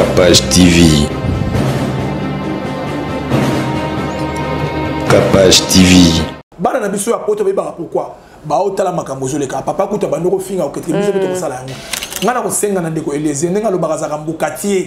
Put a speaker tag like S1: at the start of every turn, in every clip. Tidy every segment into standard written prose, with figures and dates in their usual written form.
S1: Capage TV. Capage TV.
S2: Bana na biso ya poto beba pourquoi ba otala makambo zoleka papa kuta bandoko finga okete biso beto kosala yango ngana ko senga na ndeko eleze ndenga lo bakaza mbukatier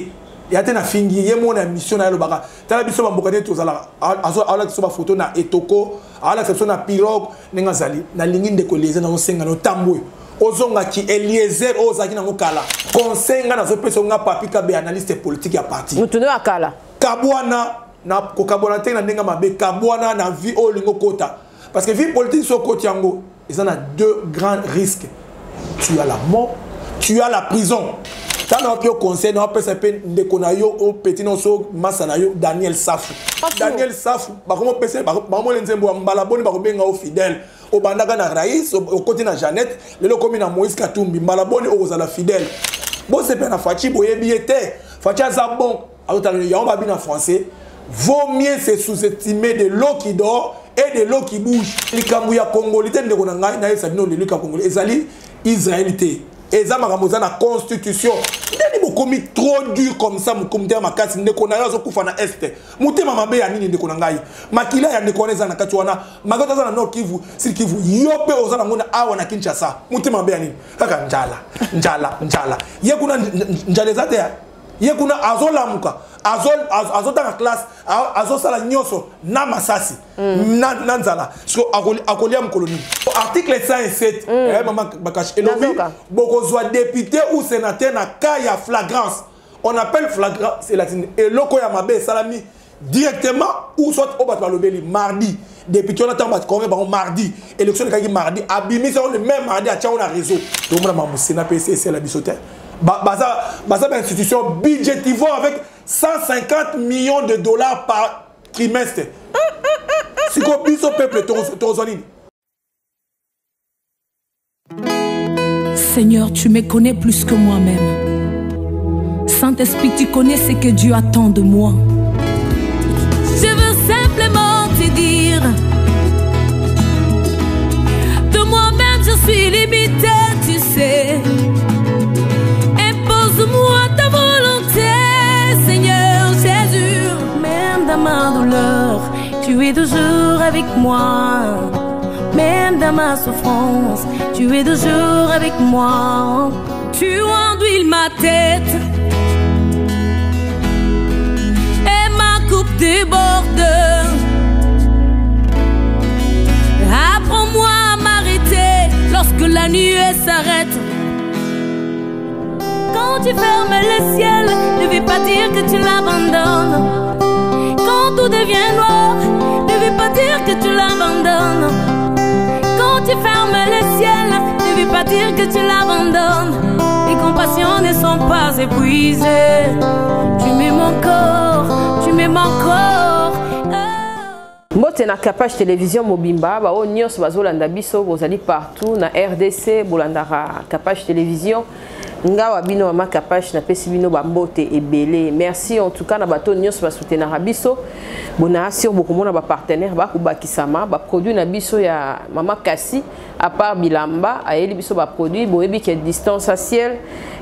S2: ya tena fingi ye mona mission na lo baka tala biso mbukatier tozala ala so ba photo na etoko ala so na pirogue ndenga zali na lingi ndeko eleze na osenga no tambwe ozonga ki Eliezer ozaki na ngokala konsenga na zo peso nga papi ka be analyste politique ya parti
S3: mutuno akala
S2: kabwana na kokabona te na ndenga mabe kabwana na vie o lingo kota parce que vie politique so koti yango ils en a deux grands risques. Tu as la mort, tu as la prison. Tant que au conseil on peut s'appeler Ndekonayo au petit noso Masanayo Daniel Safou. Daniel Safou ba comment pese ba mo lenzembo mbala boni ba ko benga au fidèle au bandaka na Raïs au côté na Jeannette le comme na Moïse Katumbi mbala boni au za la fidèle. Bon c'est pas na Fachi boyebi était Fachi Zabon a autant ya on ba bien en français. Vaut mieux se sous-estimer de l'eau qui dort et de l'eau qui bouge. Les Kamouya Congolais, les Konanga, les Congolais, les Israélites, les Amaramosa, la constitution. Ils ont commis trop dur comme ça, ils ont commis ma casse, ils ont commis na est. Mouté ma mabé ani ne konangai. Makila ya ne connaît na katuana. Magata za na nord Kivu, si Kivu. Yope ozana ngona awa na Kinshasa. Mouté ma mabé ani. Kaka njala. Ye kuna njalezate ya. Ye kuna azolamuka. Azota la classe, azosala nyoso na masasi na nzala so akolia mkoloni article 107 maman bakash elobi bokozwa député ou sénateur na cas ya flagrance on appelle flagrance c'est latine et loko ya mabe salami directement ou soit au batwa lobeli mardi député on attend bat comme mardi élection kaki mardi abimi c'est le même mardi a tiao na réseau donc moi maman sénat PCC la bisoter baza institution budgétivore avec 150 millions de dollars par trimestre. Si qu'on bise au peuple,
S4: Seigneur, tu me connais plus que moi-même. Saint-Esprit, tu connais ce que Dieu attend de moi.
S5: Je veux simplement te dire, de moi-même je suis limité, tu sais. Impose-moi ta volonté, Seigneur Jésus. Même dans ma douleur, tu es toujours avec moi. Même dans ma souffrance, tu es toujours avec moi. Tu enduis ma tête et ma coupe déborde. Apprends-moi à m'arrêter lorsque la nuit s'arrête. Quand tu fermes le ciel, ne veux pas dire que tu l'abandonnes. Quand tout devient noir, ne veux pas dire que tu l'abandonnes. Quand tu fermes le ciel, ne veux pas dire que tu l'abandonnes. Tes compassions ne sont pas épuisées. Tu m'aimes encore, tu m'aimes encore.
S3: Mbote na Capage Télévision Mobimba, ba o nyos bazolanda biso bozali partout na RDC bolandara Capage Télévision. Nga wabino mama Capage na pesi bino bambote ebele. Merci en tout cas na bato nyos ba soutenir biso. Bona sur beaucoup mona ba partenaire ba kubakisama ba produit na biso ya mama Kasi à part Bilamba ayeli biso ba produit boyebi que distanciel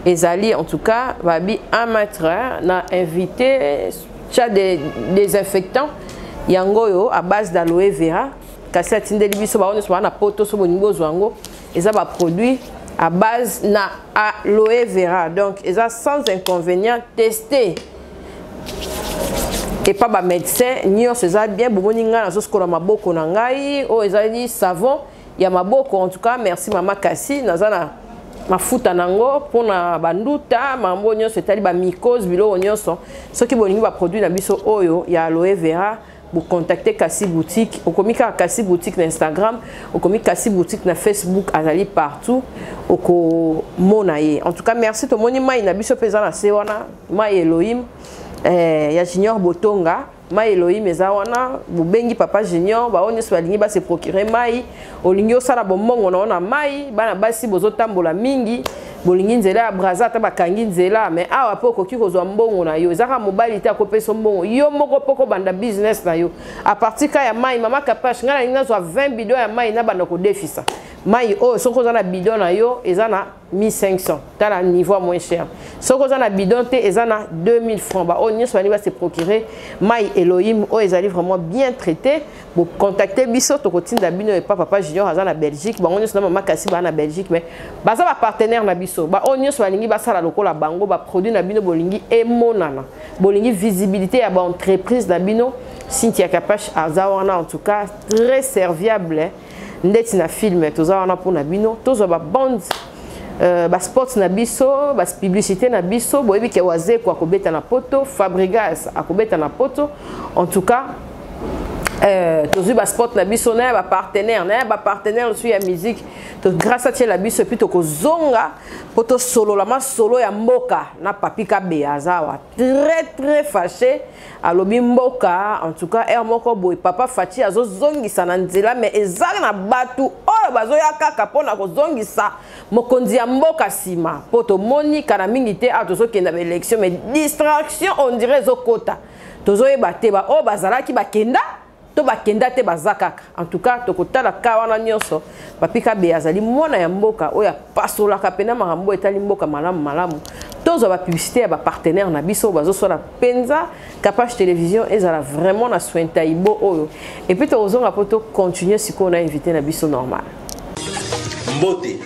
S3: ezali en tout cas ba bi 1 mètre na invité chat des désinfectants yangoyo à base d'aloe vera kasi atindeli biso ba on so na poto so boningo zwango eza ba produit à base na aloe vera donc eza sans inconvénient testé et pas ba médecin nyo eza bien bomoni nga na so skola maboko na ngai o ezali savon ya maboko en tout cas merci mama Kasi nazana mafuta nango pona banduta mambo nyonso etali ba mycose bilo nyonso soki boningi ba produit na biso oyo ya aloe vera vous contactez Kasi Boutique, au comique Kasi Boutique na Instagram, au comique Kasi Boutique na Facebook, azali partout, au monaye. En tout cas, merci to moni mai na biso pesa na sewana, mai Elohim, ya Junior Botonga, mai Elohim ezawana, bubengi papa Junior, ba onyo so balingi ba se procurer mai, olingi osala bomongo na ona mai, bana basi bozotambola mingi. Bolingi nzela braza ta bakangi nzela mais awa po koki kozwa mbongo na yo ezaka mobali te akopesa mbongo yo moko poko banda business na yo a partir ka ya mai mama Capage ngana ninga zwa 20 bidon ya mai na banda ko defisa mai o soko za na bidon na yo ezana 1500. T'as le niveau moins cher. Ce qu'on a bidon, ils ont 2000 francs. Bah, on y va se procurer Maï Elohim. Oh, ils allaient vraiment bien traiter. Pour contacter Bisso, tu continues d'abino et papa junior à la Belgique. Bah, on y va maman Kassi en Belgique, mais bah ça va partenaire na Bisso. Bah, on y va lingi bah ça la loco la bango bah produit na bino bolingi et monana. Bolingi visibilité à bah entreprise na bino. Cynthia Kapache Azawana en tout cas très serviable. Ndeti na film tozawana pour na bino. Tozo ba bande. Sport na biso, publicité na biso, boyebi ke waze kwa kobeta na poto, Fabrigas akobeta na poto. En tout cas, tozu sport na biso na partenaire sur la musique. Grâce à la biso puis to kozonga poto solo la solo ya mboka na papika beazawa. Très fâché à lobi mboka en tout cas moko boy papa Fati azo zongisa na nzela mais ezali na batu oyo bazoya kaka pona kozongisa mokonzi ya mboka sima poto moni kana mingi te atozo kenda élection mais distraction on dirait zokota tozo yebate ba o bazalaki bakenda to bakenda te bazakaka en tout cas tokotala kawana nyonso papika beazali mwana ya mboka oya pasola kapena marambo etali mboka malamu tozo ba publicité ya ba partenaire na biso bazo so la penza Kapache télévision ezala vraiment na soin taibo oyo et puis tozonga poto continuer siko na invité na biso normal
S6: Mbote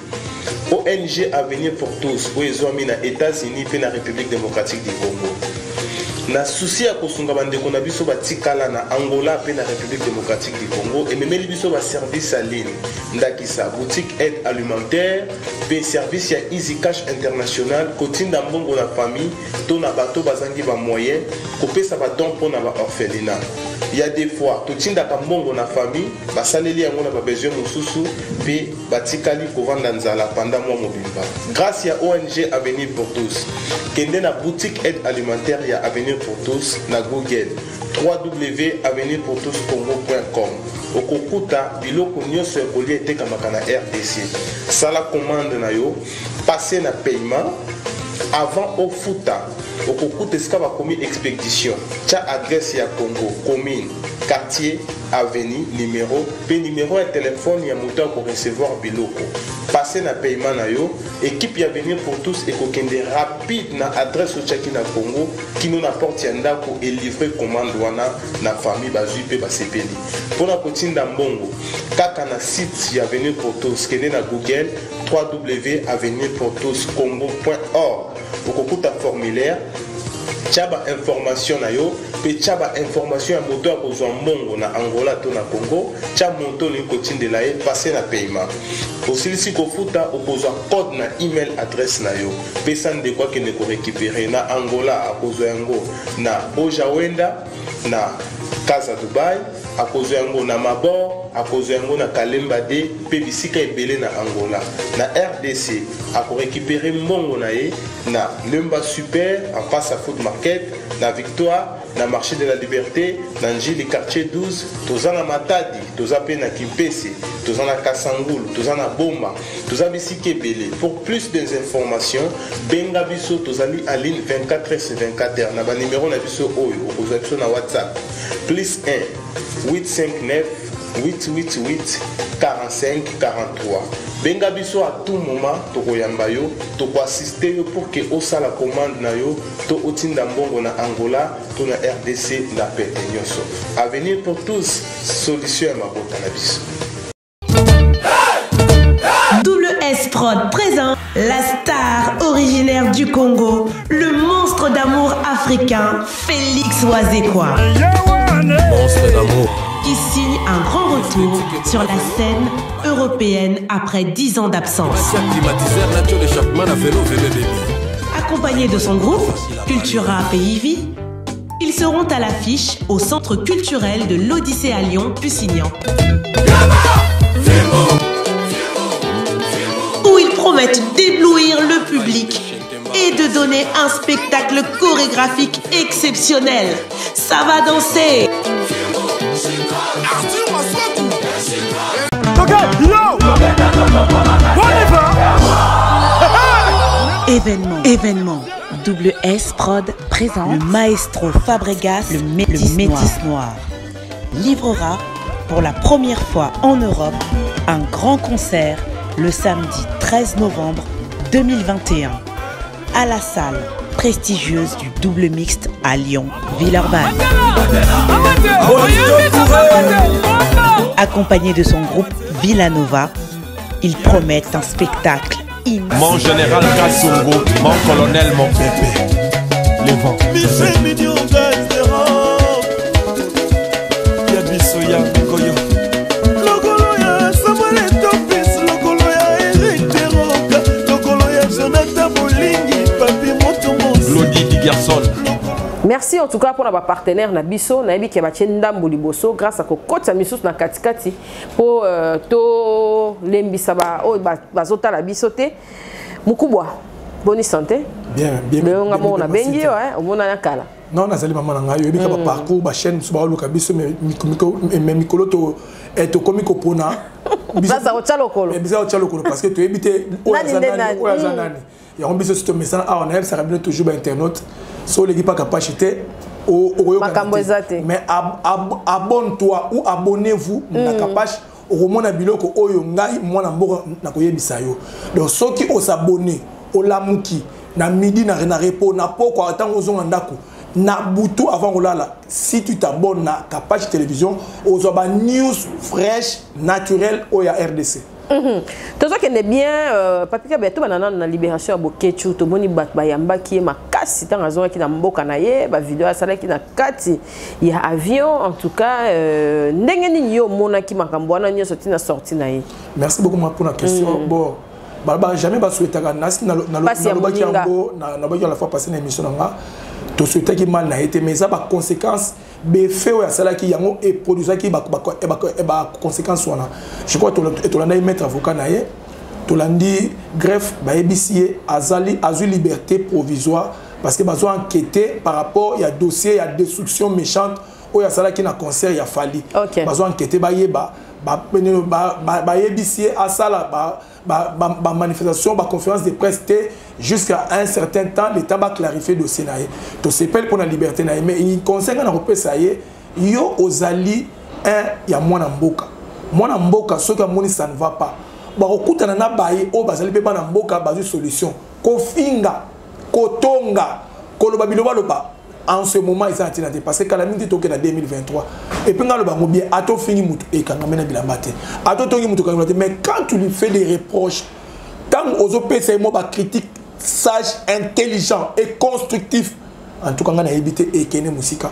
S6: ONG Avenir pour tous pour les hommes na États-Unis et na République démocratique du Congo. Na souci à kosunga bandeko na biso batikala na Angola pe na République démocratique du Congo et memeli biso ba service à ligne ndakisa boutique aide alimentaire pe service ya Easy Cash International kotinda mbongo na famille to na bato bazangi ba moyen kopesa ba don pona ba orphelinat. Il y a des fois totinda ka mbongo na famille basaleli yango na ba besoin mususu pe batikali kovanda nzala pendant mois mobimba. Grâce à ONG Avenir pour tous kende na boutique aide alimentaire ya Avenir pour tous na Google www.avenirpourtouscongo.com okokuta biloko nyonso ekoli etekamaka na RDC sala commande na yo passer na paiement avant au futa okokuta esika bakomi expédition tia adresse ya Congo commune quartier avenue numéro pe numéro ya téléphone ya moto ko recevoir biloko passer na paiement na yo équipe ya Avenir pour tous ekokende rapide na adresse ochaki na Congo kino na porte ya ndako et livrer commande wana na famille bazui pe basepeli pona kotinda mbongo kaka na site ya Avenir pour tous kende na Google www.avenirpourtouscongo.org okokuta formulaire tchaba information na yo pe tchaba information ya moto ya kozwa mbongo na Angola to na Congo tcha moto li kotindela ye passer na paiement osilisi kofuta okozwa code na email adresse na yo pe sande kwa kene ko récupérer na Angola akozwa yango na Ojawenda na Casa Dubai akozwa yango na Mabor akozwa yango na Kalemba de pe bisika ebele na Angola na RDC ako récupérer mbongo na ye na Lemba Super en face à Food Market na Victoire na marché de la Liberté na Njili quartier 12 tozana Matadi tozape na Kimpese tozana Kasangulu tozana Bomba tozabi sikebele pour plus d'informations benga biso tozali en ligne 24h/24 na ba numéro na biso oyo okozwa biso na WhatsApp +1 859 888 45 43 benga biso à tout moment tokoyamba yo toko assister yo pour que osala commande na yo to otinda mbongo na Angola to na RDC na pete nyonso Avenir pour tous solution ya mabota na biso.
S7: WS Prod présent la star originaire du Congo, le monstre d'amour africain, Félix Wazekwa.
S1: Monstre d'amour.
S7: Qui signe un grand retour sur la scène européenne après 10 ans d'absence. Accompagné de son groupe, Cultura Pays Vie, ils seront à l'affiche au Centre culturel de l'Odyssée à Lyon, Pusignan. Où ils promettent d'éblouir le public et de donner un spectacle chorégraphique exceptionnel. Ça va danser. Événement. WS Prod présente le maestro Fabregas, le Métis Noir, livrera pour la première fois en Europe un grand concert le samedi 13 novembre 2021 à la salle prestigieuse du double mixte à Lyon, Villeurbanne. Accompagné de son groupe Villanova, ils promettent un spectacle immense.
S1: Mon général Kassongo, mon colonel, mon pépé. Les vents.
S3: Merci en tout cas pour notre partenaire Nabiso, Nabi qui a battu Ndambo Liboso grâce à Kokota Misus na Katikati pour to lembisaba o bazota la bisote. Mukubwa, bonne santé.
S2: Bien.
S3: On a mon bengi ouais, on a nakala.
S2: Non, nazali maman nga yo bika ba parcours ba chaîne so ba luka biso mais mikolo to eto komiko pona.
S3: Biso o chalokolo.
S2: Biso o chalokolo parce que tu habité o zanani. Ya on biso ce message on a ça rabine toujours ba internaute. So les pas capacité au mais abonne-toi ou abonnez-vous na capache au mona biloko oyo ngai mwana mboka na koyebisa yo. Donc ceux qui os abonné au lamuki na midi na repo na poko atango zonga ndako na butu avant olala si tu t'abonnes na capache télévision aux oba news fraîche naturelle au ya RDC.
S3: Tout ça qui est bien, Papi Beto banana na libération à Bokechu, to moni bat bayamba qui est ma casse, tant raison qui na mboka na ye, ba vidéo sala qui na kati, il y a avion en tout cas, ndengeni yo mona qui makambo na nyo sorti na sorti na ye.
S2: Merci beaucoup pour la question. Bon, jamais ba souhaiter nas na la fois passée na émission nga. To souhaiter qui mal na été mais ça ba conséquence be fait ou ça là qui yango et produit qui ba conséquence wana je crois to landa mettre avocat na ye to landi greffe ba ebisier azali azu liberté provisoire parce que bazo enquêter par rapport il y a dossier il y a destruction méchante ou ya ça là qui na concert il y a fallu bazo enquêter ba yeba ba ebisier asala ba manifestation ba conférence de presse jusqu'à un certain temps l'état va clarifier dossier naé to s'appelle pour la liberté naé mais il concerne na repé ça y yo ozali un ya mwana mboka ce que moni ça ne va pas ba okuta na baye o bazali pe bana mboka bazu solution ko finga ko tonga ko loba biloba loba en ce moment ils sont en train parce que calamité toke na 2023 et puis ngalo bango bien ato fini mutu e kanga mena bilambate ato tongi mutu kanga mais quand tu lui fais des reproches tant aux OPC mo ba critique sage intelligent et constructif en tout cas ngana éviter e kene musika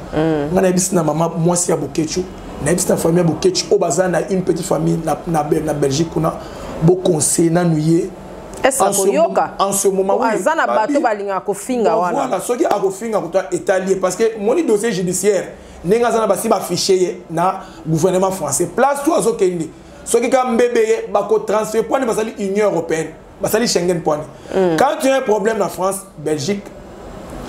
S2: ngana ebisi na mama mwasi ya Bokechu na ebisi na famille ya Bokechu o bazana une petite famille na Belgique kuna bo conseil na nuye en ce moment
S3: oui azana bato balinga ko finga wana
S2: voilà ce qui a ko finga ko étalé parce que mon dossier judiciaire nenga zana basi ba fichier na gouvernement français place toi zo kende ce qui ka mbebe ba ko transférer point basali Union européenne basali Schengen point quand tu as un problème en France Belgique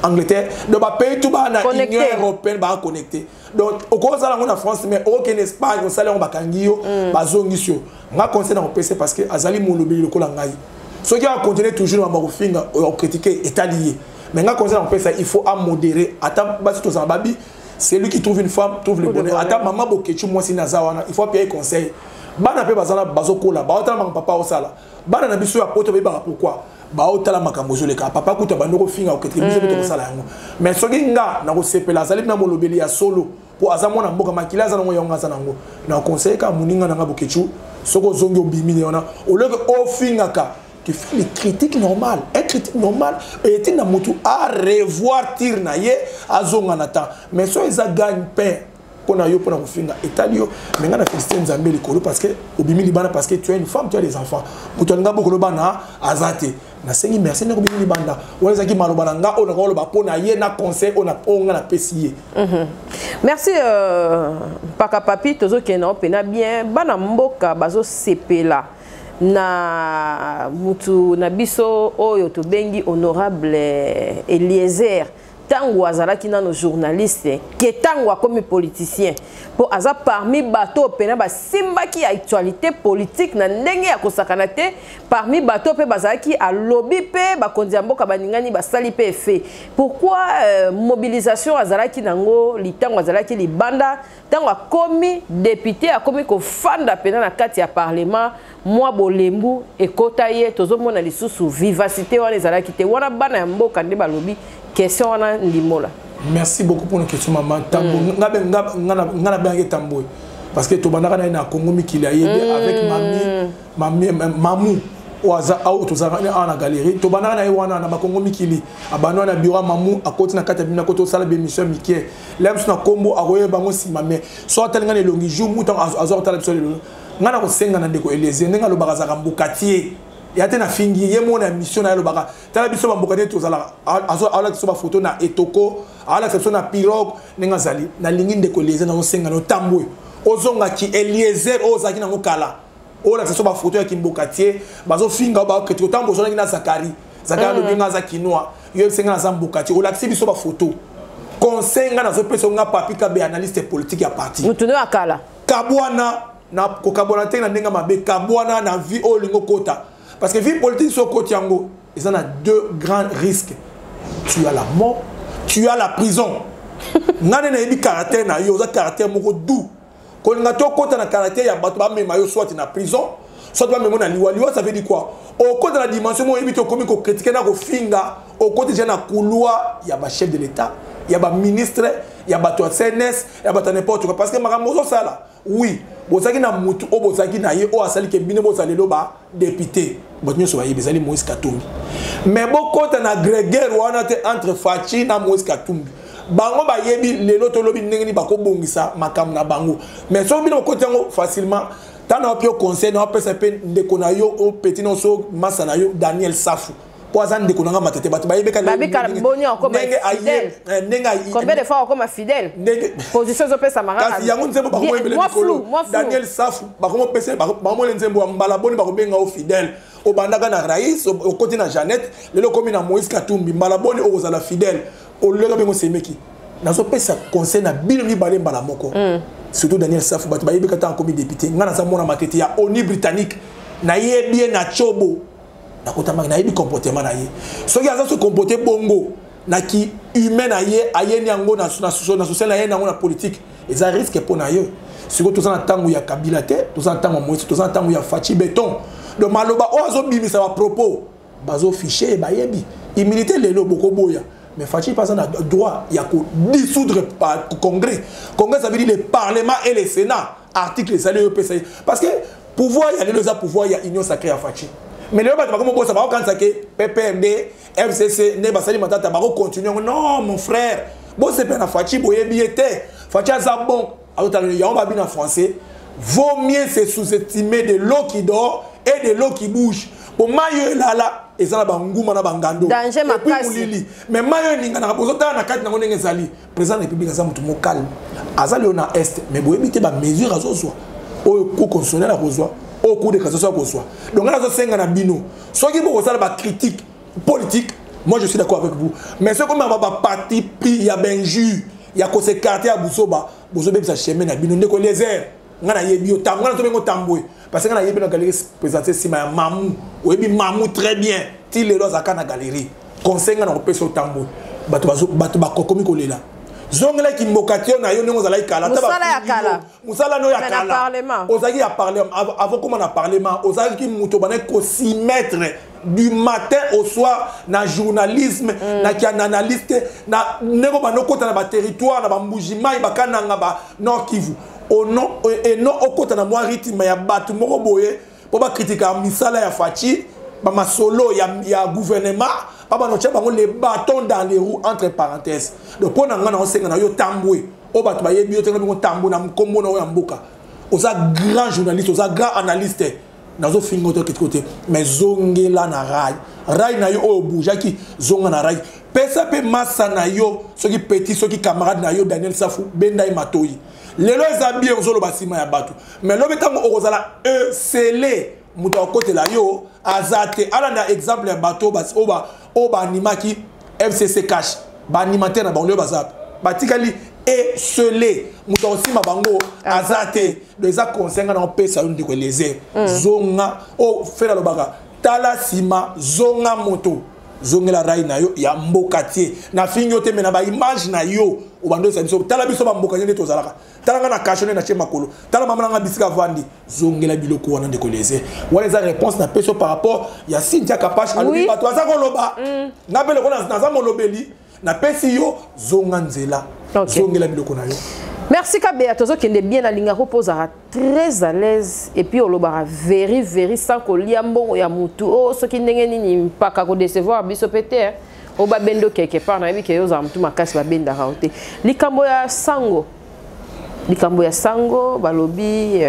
S2: Angleterre de ba pays tout ba na Union européenne ba connecté donc au cause là on a France mais aucun Espagne on sala on ba kangio ba zongisio nga conseil na PC parce que azali molobi le kola ngai ceux qui ont continué toujours à marofinga ou critiquer est allié mais quand on fait ça il faut modérer attends c'est lui qui trouve une femme trouve le bonheur attends maman Bokechu moi si nazawana il faut payer conseil bana pe bazana bazokola ba otala papa osala bana na biso ya poto be ba pourquoi ba otala makambo zo le ka papa kuta bandoko finga ou critiquer biso to sala yango mais soki nga na ko sepela zali na molobeli ya solo pour azamona mboka makila za ngo yonga za nango na conseil ka muninga na Bokechu soko zongi obimini ona au lieu que ofinga ka tu fais les critiques normales. Un critique normal, et tu n'as à revoir tir naie à zonganata. Mais soit ils gagnent pain qu'on a eu pour nous finir italien. Mais on a félicité Nzambe l'école parce que au bimi libana parce que tu as une femme, tu as des enfants. Pour toi, on a beaucoup de bana azate. Na sengi merci na bimi libanda. On les a qui malobananga on a le bapo na ye na conseil on a pessier.
S3: Merci Paka Papi tozo kena pena bien bana mboka bazo sepela. Na mutu na biso oyo to bengi honorable Eliezer tango azalaki nano journaliste ke tango akomi politicien po aza parmi bato pena ba simbaki actualité politique na ndenge ya kosakana te parmi bato pe bazalaki a lobby pe bakonzi mboka baningani basali pe fait pourquoi mobilisation azalaki nango litango azalaki libanda tango akomi député akomi ko fanda pena na kati ya parlement moi bolembu ekota ye tozomona lisusu vivacité wana ezalaki te wana bana ya mboka nde balobi question wana ndimola.
S2: Merci beaucoup pour une question maman tambo ngana benga tambo parce que to bandaka na Congo mikili ayebe avec mamou oaza au to zaka na galerie to bandaka na wana na Congo mikili abano na bureau mamou akoti na kata bina koto sala be mission mikie lems na kombo akoye bango sima mais so talinga le longi jour mutan azor tala biso le ngana ko senga na ndeko eleze ndenga lo bakaza mbukatier yate na fingi ye mona mission na lo baka tala biso mbukatier to zala azo ala biso ba photo na etoko ala biso na pirogue nenga zali na lingi ndeko eleze na senga no tambwe ozonga ki Eliezer ozaki na ngokala ola biso ba photo ya kimbukatier bazo finga ba ketiko tambo zona na Zakari lo binga za kinwa yo senga na mbukatier ola biso ba photo conseil ngana zo peso nga papi ka be analyste politique ya parti
S3: mutuno akala
S2: kabwana na kokabona te na ndenga mabe kabwana na vie o lingo kota parce que vie politique so koti yango ils en a deux grands risques tu as la mort tu as la prison ngane na yebi caractère na yo za caractère moko doux ko nga to kota na caractère ya bato ba mema yo soit na prison soit ba mema na liwa ça veut dire quoi au côté de la dimension mo yebi to komi ko critiquer na ko finga au côté de na couloir ya ba chef de l'état ya ba ministre ya ba to CNS ya ba n'importe quoi parce que makambo ça là oui bozaki na mutu o bozaki na ye o asali ke bine bozalelo ba député botnyo so bayi bezali Moïse Katumbi mais bokota na grégaire wana te entre Fachi na Moïse Katumbi bango ba yebi lelo to lobi ndenge ni bako bongisa makam na bango mais so bino kota ngo facilement tana opio conseil na pesa pe ndeko na yo o petit no so masa na yo Daniel Safu poza ndeko na matete bato ba yebeka
S3: boni encore fidèle combien de fois encore fidèle position zo pesa maraka
S2: kasi yango nzembo ba ko ebele Daniel Safu ba ko pesa ba mo nzembo mbala boni ba ko benga o fidèle o bandaka na Raïs o côté na Jeannette lelo komi na Moïse Katumbi mbala boni o kozala fidèle o lelo bengo semeki na zo pesa conseil na bino mi balé mbala moko surtout Daniel Safu bato ba yebeka ta comme député ngana za mona matete ya ONU britannique na yebi na chobo na kotama na yebi comportement na ye soki aza se comporter bongo na ki humain na ye ayeni yango na social na ye na politique eza risque pour na yo siko to na tango ya Kabila te to na tango Moïse to na tango ya Fachi Beton de maloba o azo bimisa ba propos bazo ficher ba yebi immunité lelo boko boya mais Fachi pas na droit ya ko dissoudre par congrès ça veut dire le parlement et le sénat article ça le PCI parce que pouvoir il y a le pouvoir il y a union sacrée à Fachi mais les gens qui ont ça quand ça que PPMD FCC ne basali matata ba continuer non mon frère bon c'est pas na Fachi boye biété Fachi ça bon alors il y a on va bien en français vaut mieux se sous-estimer de l'eau qui dort et de l'eau qui bouge pour mayo là et ça na banguma na bangando
S3: danger makasi
S2: mais mayo ninga na bozota na kati na ngenge zali président de la République ça mutu mo calme azali na est mais boye bité ba mesure azozwa o ko constitutionnel a besoin au cours de cassation qu'on soit. Donc là, c'est un bino. Soit qui vous la critique politique, moi je suis d'accord avec vous. Mais ce qu'on a parti pris, il y a benju, il y a qu'on s'est carté à Boussoba, Boussoba ça chemin na bino ndeko les airs. Ngana yebi tam, ngana to bengo tamboué. Parce que ngana yebi na galerie présenter si ma mamou, oyebi mamou très bien. Ti le loza kana galerie. Conseil ngana opé sur tamboué. Bato ba kokomi kolela. Zongela ki mbokatio na yo nengo zala ikala musala no ya kala ozaki ya parlement avant comment na parlement ozaki ki muto bana ko 6 mètres du matin au soir na journalisme na ki analyste na nego bana kota na ba territoire na ba mbujima ba kananga ba Nord Kivu au non et non au kota na moi rythme ya batu moko boye po ba critiquer misala ya Fachi ba masolo ya gouvernement papa no tchaba les bâtons dans les roues entre parenthèses donc pour na ngana on senga na yo tamboué o batu ba yebi yo tenga bingo tambo na mkombo na ya mboka oza grand journaliste oza grand analyste nazo fingo to côté mais zongela na rai na yo o boujaki zonga na rai pesa pe massa na yo soki petit soki camarade na yo Daniel Safu benda matoyi lelo ezabie ozolo basima ya batu mais lo betango ozala scellé muto côté la yo azate ala na exemple ya bateau bas oba animaki FCC cash ba animateur na bango bazap batikali et scellé muto aussi mabango azate les a conseillé na pesa une de les zonga o fera lobaka tala sima zonga moto zongela rai na yo ya mbokatier na finyo te mena ba image na yo o bando sa biso tala biso ba mbokatier ne tozalaka tala na kashone na chema kolo tala mama nga bisika vandi zongela biloko wana de koleze wala za réponse na peso par rapport ya Cynthia Kapache alobi bato aza koloba na pele kona na za molobeli na pesi yo zonga nzela zongela biloko na yo.
S3: Merci Kabea, tozo kende bien na linga reposera très à l'aise et puis olobara very sans koliambo ya mutu o soki ndenge nini mpaka ko décevoir biso pété o ba bendo quelque part na biki yo za mutu makasi ba benda raoté likambo ya sango balobi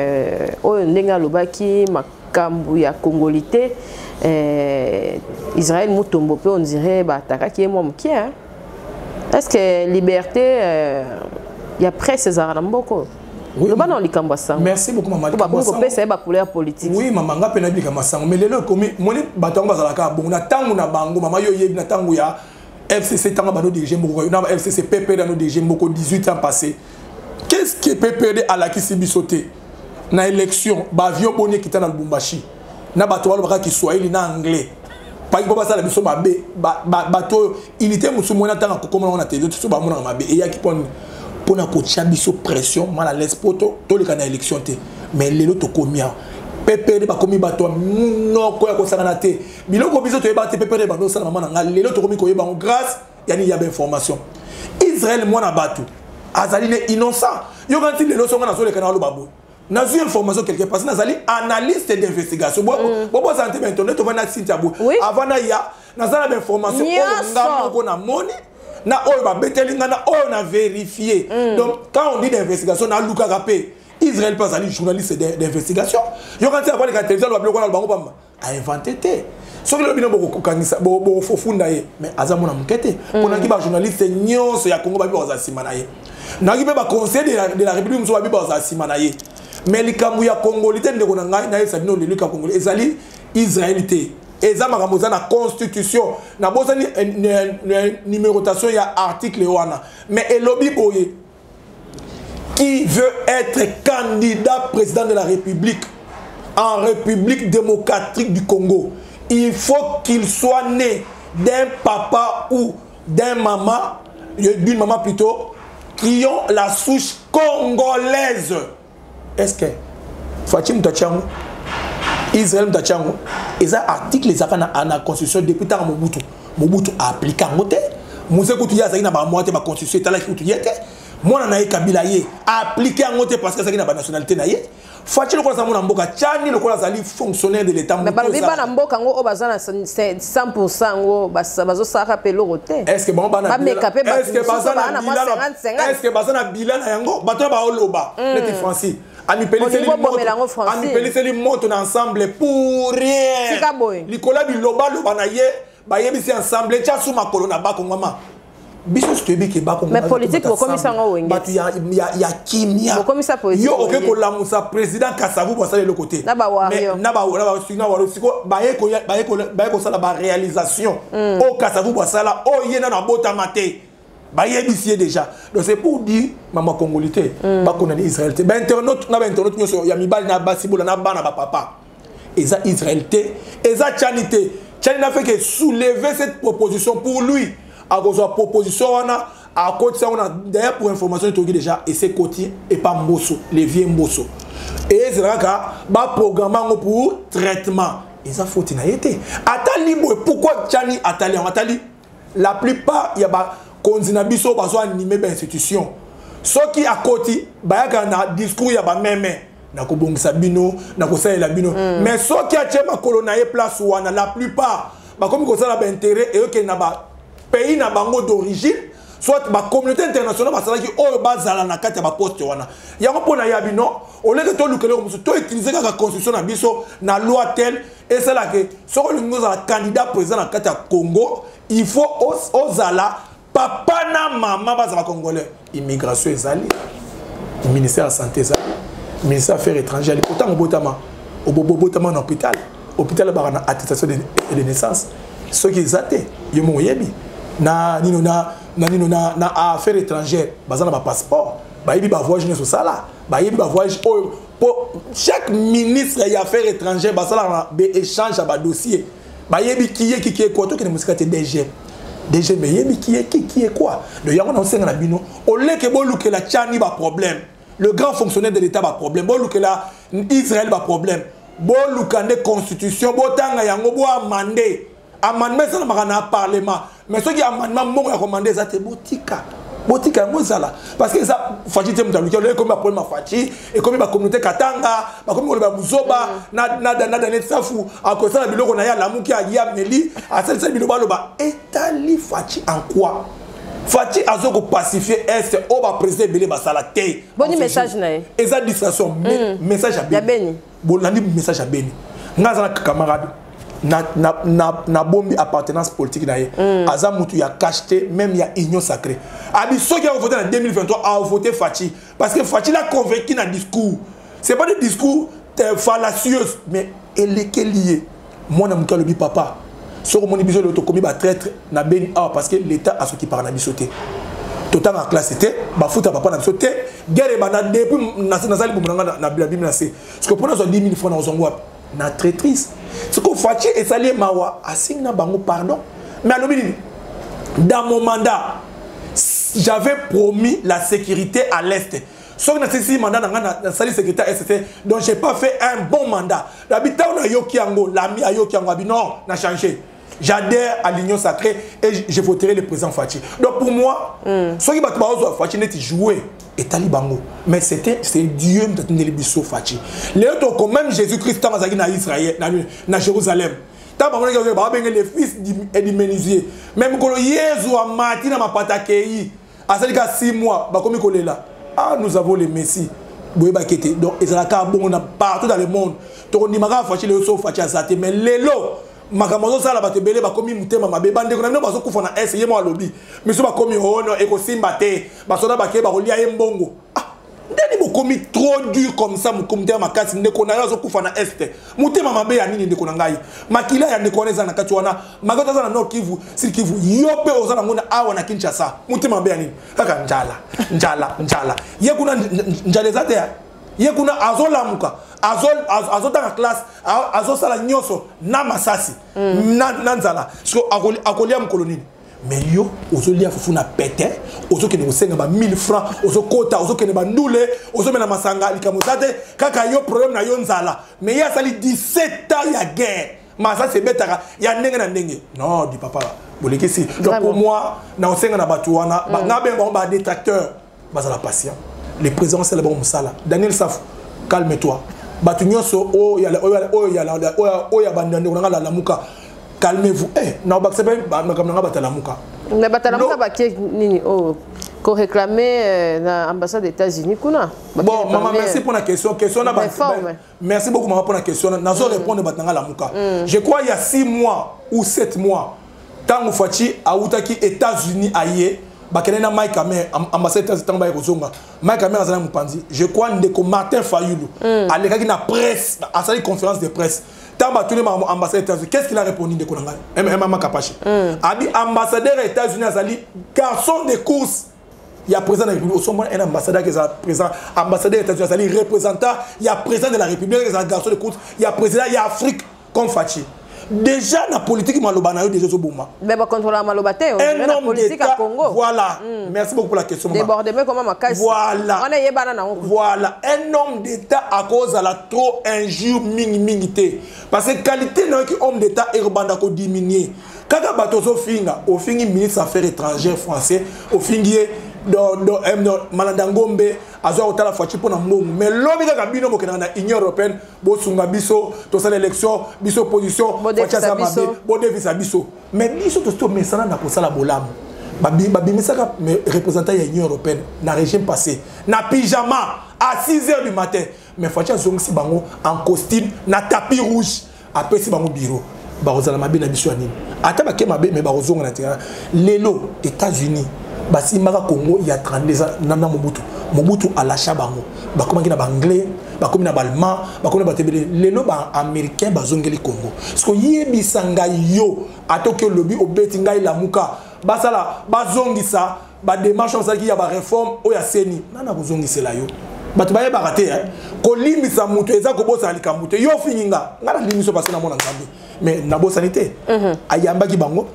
S3: o ndenga lobaki makambu ya congolité Israël mutombo pe on dirait ba attaquer qui moi mkia. Est-ce que liberté il y a presse César Namboko. Oui.
S2: Merci beaucoup maman.
S3: C'est ba couleur politique.
S2: Oui maman nga pena bika masango mais lelo komi moni batongo bazalaka bon na tangu na bango maman yo yebi na tangu ya FCC tango bano diriger mboko na FCC PP dans nos diriger mboko 18 ans passé. Qu'est-ce que PPD à la Kisibisoté na élection ba avion boni kita na Lubumbashi na bato walo baka Kiswahili na anglais. Pas que ça la biso mabe bato unité musumona tanga kokoma na télé tout ba mona mabe et ya ki pon pour na coach biso pression mal à l'aise poto to le kana élection té mais lelo to komia PPD ba komi bato no ko ya ko sanga na té biloko biso to yeba té PPD ba no sala mama na lelo to komi ko yeba grâce yani ya ba information Israël mona bato azali ne innocent yo ganti lelo songa na so le kana lo babo na vu information quelque part nazali analyste d'investigation bobo santé maintenant to va na Cynthia Bou avant na ya nazala ba information o ngamo na moni na oyo ba betelinga na oyo na vérifier donc quand on dit d'investigation na luka rapé Israël pas ali journaliste d'investigation yo quand avoir les télévision ba biloko na bango pamba a inventé té so que le bino boko kanisa bo fofunda ye mais azamu na mukete on ki ba journaliste nyonso ya Congo ba bi za simana ye na ki ba conseil de la République mso ba bi za simana ye mais likambu ya congolité ndeko na ngai na yesa bino le luka congolais ezali israélité eza makambo za na constitution na bozani numérotation ya article wana mais elobi boye qui veut être candidat président de la République en République démocratique du Congo il faut qu'il soit né d'un papa ou d'une maman plutôt qui ont la souche congolaise. Est-ce que Fatim Tachango, Israël Tachango, ils ont article les affaires à la constitution depuis tant Mobutu a appliqué en moté. Moussé Koutouya Zagina ba moité ba constitution tala Koutouya té. Moi na Kabila yé appliqué en moté parce que Zagina ba nationalité na yé. Fatim ko sa mona mboka Tchani le ko la zali fonctionnaire de l'état.
S3: Mais balobi ba na mboka ngo bazana 100% ngo bazo saka pelo roté.
S2: Est-ce que bon ba na est-ce que bazana bilan na yango bato ba oloba les Français. Ami Pelisseli monte ensemble pour rien. Nicolas Biloba le banaye, bayebisi ensemble, tcha sous ma colonna ba kongama. Biso stebi ke ba kongama.
S3: Mais politique vous comme ça ngawenge.
S2: Batu ya kimia.
S3: Comme ça politique.
S2: Yo oké ko la musa président Kasavu pour ça le côté.
S3: Na ba wario.
S2: Na ba waro siko baye ko ça la réalisation. O Kasavu pour ça là, o yena na bota maté. Bayebisier déjà donc c'est pour dire maman congolité ba connait Israël té ben internaute na ben internaute nyoso ya mibali na basibola na bana ba papa eza Israël té eza chanité n'a fait que soulever cette proposition pour lui à cause de la proposition wana à côté ça on a d'ailleurs pour information to déjà et c'est côté et pas Mbosso les vieux Mbosso et Israël ba programme pour traitement eza faute na été atali pourquoi Tchani atali la plupart il y a konzina biso bazo animer ba institution soki akoti bayaka na discours ya ba meme na kobongisa bino na kosalela bino mais soki atie makolo na ye place wana la plupart ba komi kosala ba intérêt et que na ba pays na bango d'origine soit ba communauté internationale basala ki oyo bazala na kati ya ba poste wana yango pona ya bino oleke to lukele ko to utiliser ka constitution na biso na loi telle et c'est là que soko lingo za candidat président na kati ya Congo il faut ozala papa na maman baza congolais immigration ezali ministère de la santé ezali ministère des affaires étrangères pourtant obotama na hôpital ba na attestation de naissance ceux qui étaient yo moyebi na nino na na affaires étrangères bazana ba passeport ba yebi ba voyage ne so sala ba yebi ba voyage pour chaque ministre des affaires étrangères bazala ba échange ba dossier ba yebi qui est quoi to que musika te DG mais yebi qui est quoi de yango na senga na bino au lieu que boluke la tchani ba problème le grand fonctionnaire de l'état ba problème boluke la Israël ba problème boluka ne constitution botanga yango bo amendement ça na parlement mais ceux qui amendement mo ya commander ça te botika yango zala parce que ça fachi te mutaluki le comme problème fachi et comme ba communauté katanga ba comme ba muzoba na net safu akosa na biloko na ya lamuki ya meli asel biloko ba etali fachi en quoi fachi azoko pacifier est au ba président belé ba sala te
S3: boni message na
S2: et ça distraction message à Beni bolandi message à Beni ngaza camarade na bombi appartenance politique na ye aza mutu ya cacheté même il y a union sacrée abi ceux qui ont voté en 2023 a voté Fachi parce que Fachi l'a convaincu dans discours c'est pas des discours fallacieux mais elle est lié moi na mutu le papa sur mon biso le tokomi ba traître na Beni parce que l'état a ce qui par na bisoté total en classe c'était ba futa papa na bisoté guerre ba na depuis na sali bomanga na Bible na c'est parce que pour nous 10 000 francs na ozongo na traîtrise ce que Fachi et Salé Mawa assigne na bango pardon mais dans mon mandat j'avais promis la sécurité à l'est sauf que dans mandat na sali secrétaire ST donc j'ai pas fait un bon mandat l'habitant na Yokiango l'ami à Yokiango non n'a changé j'adhère à l'union sacrée et je voterai le président Fachi donc pour moi ceux qui battent Fachi n'est joué et Talibango mais c'est Dieu qui a dit Fachi les autres comme même Jésus-Christ dans Israël dans Jérusalem les fils d'Iménisier même quand Jésus a mati na mapatakei à 6 mois comme nous avons le Messie donc ils sont partout dans le monde donc on a Fachi le Fachi a mais l'élo makambo sala bato belé ba komi mutema mabe bande kuna bazo kufa na S yemo alobi miso ba komi ono eko simba te basoda ba ke ba kolia mbongo ndeni bo komi trop dur comme ça mukumte makasi ndeko na yazo kufa na S mutema mabe ya nini ndeko na ngai makila ya ndeko neza na kati wana magota za na no Kivu si Kivu yope ozana ngona awa na Kinshasa mutema mabe ya nini kaka njala ye kuna njale zate ya ye kuna azolamuka azotanga classe azosala nyoso na masasi na nzala so akolia mkolonini mais yo ozolia fufu na pete ozokende kosenga ba 1000 francs ozokota ozokende ba ndule ozomena masanga likamozate kaka yo problème na yo nzala mais ya sali 17 ans ya guerre masasi betaka ya ndenge na ndenge non du papa bolekisi donc pour moi na osenga na batu wana ngabe ba détracteur bazala patient le président c'est le bon musala Daniel Safou calme-toi batu nyonso o ya bandande on la lamuka calmez-vous na ba sebe ba kamanga batalamuka
S3: mais batalamuka ba ki nini ko réclamer na ambassade des États-Unis kuna
S2: bon maman merci pour la question na merci beaucoup maman pour la question nazo répondre batanga lamuka je crois il y a 6 mois ou 7 mois tant Fachi a utaki États-Unis aye bakenena Mike Amer ambassade des États-Unis ba kozonga Mike Amer azana mupanzi je crois ndeko Martin Fayulu alekaki na presse à sa conférence de presse tamba tous les ambassadeurs des États-Unis qu'est-ce qu'il a répondu de Konanga MMA Kapachi abi ambassadeur des États-Unis azali garçon de course il y a président de la République au sommet un ambassadeur qui est président ambassadeur des États-Unis azali représentant il y a président de la République qui est garçon de course il y a président il y a Afrique comme Fachi déjà la politique malobana yo déjà zobuma
S3: mais ba contrôler malobate la politique à Congo
S2: voilà merci beaucoup pour la question
S3: débordement comment makasi
S2: voilà
S3: on est yebana na
S2: voilà un homme d'état à cause de la trop injure mingi parce que qualité na ki homme d'état et rebanda ko diminuer kaka bato zo finga au fingi ministre affaires étrangères français au fingi do Malandangombe azo otala Fachi pona mbongo mais lobi kaka bino mokena na Union européenne bo sunga biso to sala élection biso opposition Fachi za mabe bo devisa biso mais biso to sto mesana na kosala bolamu babi mesaka mais représentant ya Union européenne na régime passé na pyjama à 6h du matin mais Fachi azongisi bango en costume na tapis rouge après si bango bureau ba ozala mabe na biso anini ata ba ke mabe mais ba ozonga na tira lelo États-Unis basi maka Congo il y a 32 ans nana Mobutu à l'achat bango bakomaki na anglais bakomi na allemand bakomi na batebele lelo ba américain bazongeli Congo parce que yebisanga yo atoke lobi obeti ngai lamuka basala bazongisa ba démarche ça qui y a ba réforme o ya seni nana kozongisa la yo batu baye baraté hein ko limisa mutu eza ko bosa likambu te yo fininga ngala limiso parce na mona ngambi mais na bo sanité ayamba ki bango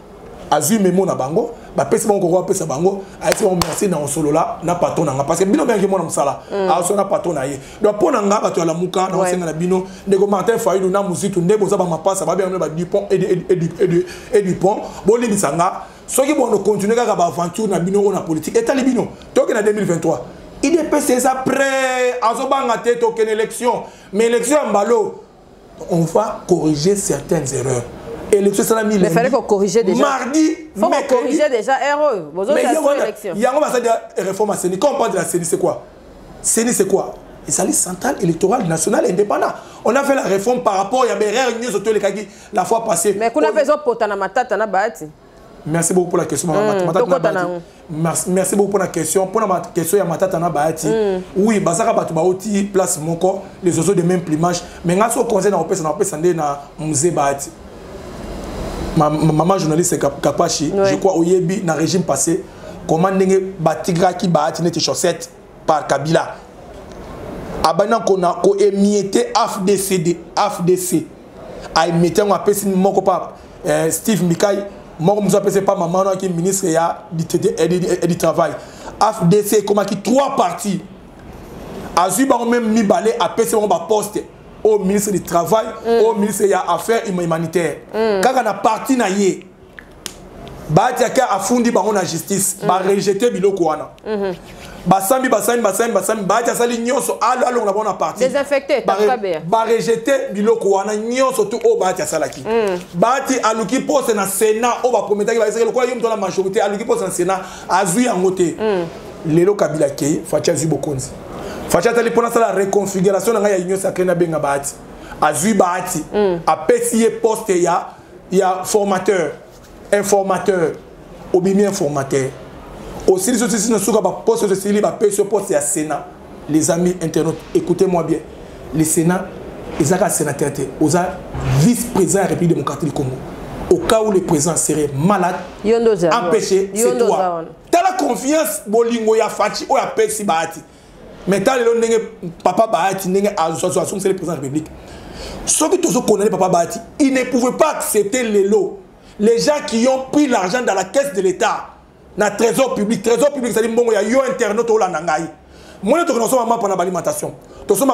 S2: azui memo na bango ba pesa bango ko pesa bango aiti on merci na solo là na patron nga parce que bino bien que mona msala a so na patron na ye donc pona nga batu la muka na senga na bino ndeko Martin Fayulu na muzitu ndebo za ba mapasa ba bien ba Dupont et Dupont bo limisa nga soki bon continuer kaka ba aventure na bino na politique et tali bino toke na 2023 IDPC ça prêt azobanga te token élection mais élection mbalo on va corriger certaines erreurs. Élection ça mis.
S3: Mais fallait qu'on corriger déjà.
S2: Mardi,
S3: faut corriger déjà erreur. Vos autres élections.
S2: Il y a une réforme à CENI. Quand on parle de la CENI, c'est quoi? CENI, c'est quoi? Les salles centrales électorales nationales indépendantes. On a fait la réforme par rapport à la fois passée.
S3: Mais qu'on a fait ça pour ta matata na baati.
S2: Merci beaucoup pour la question. Merci beaucoup pour la question. Pour la question, il y a Matata Nabahati. Oui, Basaka Batoubaouti, place Moko, les oiseaux de même plumage. Mais quand on conseille dans le musée Bahati. Maman journaliste Kapachi, je crois au Yebi, dans le régime passé, comment n'est Batigra qui Bahati n'était chaussette par Kabila. Abana qu'on a émietté AFDC. A émietté un appel Moko Pap, Steve Mikaï. Moi, je ne sais pas maman qui est ministre du travail. AFDC, comme qui 3 partis. Azuba même mis balai à PC on va poste au ministre du travail, au ministre des affaires humanitaires. Quand on a parti na yé, Batiaka a fondé par la justice, ba rejeté biloko wana. Basami Batia sali nyonso allo na bona parti.
S3: Désinfecté, pas bien.
S2: Ba rejeté biloko wana nyonso tout au Batia salaki. Bati aluki poste na Sénat au ba promettre ba essayer ko yom dans la majorité aluki poste na Sénat azui en côté. Lelo Kabila Kei, Fatia Zubokonzi. Fatia tali pona la reconfiguration na ya union sacrée na benga Bati. Azui Bati a pesier poste ya formateur, informateur, obimi informateur. Aussi, si nous avons poste de Syrie, ce poste à Sénat. Les amis internautes, écoutez-moi bien. Le Sénat, ils ont un sénateur, ils ont vice-président de la République démocratique du Congo. Au cas où le président serait malade, empêché, c'est toi. Tu as la confiance, Bolingo, ya Fachi, ou ya Pexi Bahati. Mais tu as le papa Bahati, c'est le président de la République. Ceux qui connaissent papa Bahati, ils ne pouvaient pas accepter les lots. Les gens qui ont pris l'argent dans la caisse de l'État. Na trésor public, c'est-à-dire bon, il y a internaute au Lanangaï. Moi, je suis maman pendant l'alimentation. Je suis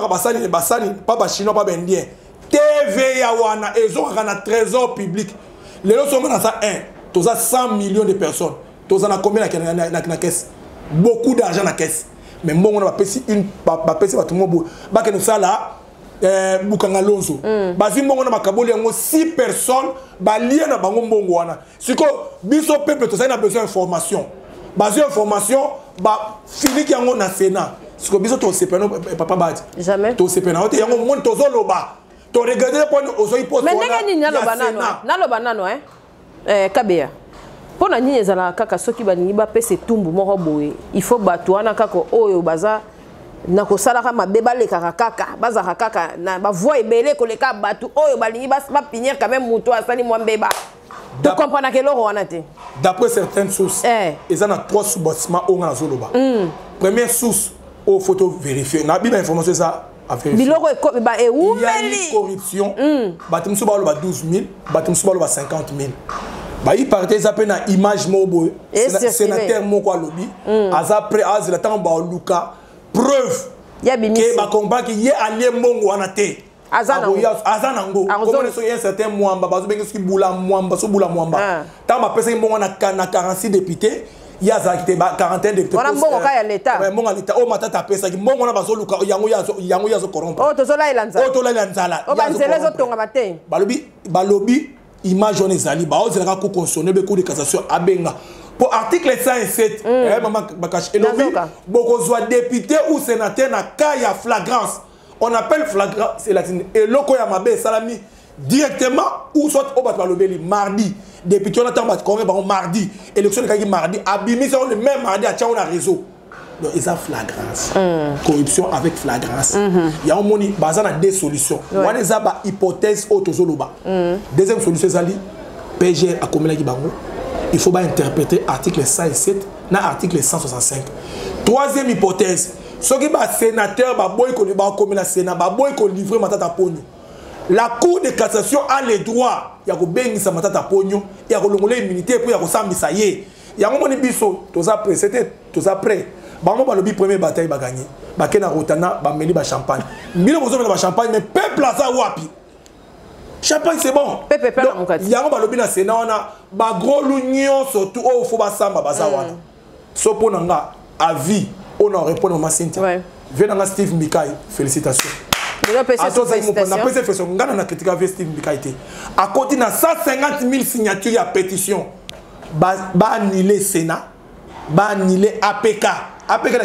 S2: Bassani, pas chinois, pas indien. TV Yawana, ils ont un trésor public. Les gens sont dans ça 1. Tu as 100 millions de personnes. Tu as combien dans la caisse? Beaucoup d'argent dans la caisse. Mais bon, on a payé une, tout le monde. Bah, nous ça là. Bukangalonzo. Basi mbongo na makaboli yango 6 personnes balié na bango mbongo wana. Siko biso peuple to ça a besoin d'information. Basi information ba fini yango na Sénat. Siko biso to sepeno papa Badi.
S3: Jamais.
S2: To sepena ote yango mon to zoloba. To regarder point ozo ipo.
S3: Mais ndenge nini naloba nano Kabea. Pona nini ezala kaka soki baningi ba pese tumbu moko boye. Il faut batwana kaka oyo baza na kosalaka mabeba le kaka bazaka kaka na ba voix ebele koleka batu oyo balingi ba pinir quand même muto asali mwambeba tu comprends que loro wana te
S2: d'après certaines sources ils en a 3 sous-bâtiments au na zoloba première source au photo vérifier na biba information ça à vérifier
S3: biloko ba e
S2: il y a une corruption batumsu ba lo ba 12 000 batumsu ba lo ba 50 000 ba il partait ça pe na image mobo sénateur moko lobby aza près az la temps ba luka preuve que ma combat qui est allié mongo anate azanango comme il y a un certain mwamba bazo bengi ski bula mwamba so bula mwamba tant ma pesa mongo na 46 députés il y a ça qui était 41 députés
S3: on mongo ka ya l'état
S2: ouais mongo l'état o matata pesa ki mongo na bazo luka yango yazo corrompre
S3: oh tozola ilanzala o banzele zo tonga bate
S2: balobi image on ezali ba o zela ko consommer be coup de cassation abenga. Pour l'article 107, beaucoup de députés ou sénateurs na cas ya flagrance. On appelle flagrance, c'est latin. Et loko ya mabe salami directement ou soit au batbalobeli mardi. Député on attend mardi. Élection de mardi. Abimi c'est le même mardi à tcha on a réseau. Donc ils ont flagrance. Corruption avec flagrance. Il y a un moni bazana deux solutions. On les a ba hypothèse autozoloba. Deuxième solution c'est PG a combien qui bango. il faut interpréter article 107 na article 165. Troisième hypothèse, ceux qui ba sénateur ba boy ko ba comme la sénat ba boy ko livrer matata pogno. La Cour de cassation a le droit ya ko bengisa matata pogno ya ko longola immunité pour ya ko sambisa ye. Ya ngo moni biso toza prêt, c'était toza prêt. Ba mo ba lobi première bataille ba gagner. Ba kena rotana ba meli ba champagne. Mbilo bozo ba champagne mais peuple aza wapi. Champagne c'est bon.
S3: Peuple la mukati.
S2: Ya ngo ba lobi na sénat wana ba gros l'union surtout oh faut ba samba baza wana. So pour nga avis on en répond au Cynthia.
S3: Ouais.
S2: Venanga Steve Mikai, félicitations.
S3: On a
S2: félicitations. On a critiqué avec Steve Mikai. À côté de 150 000 signatures à pétition, ba annuler Sénat, ba annuler APK. APK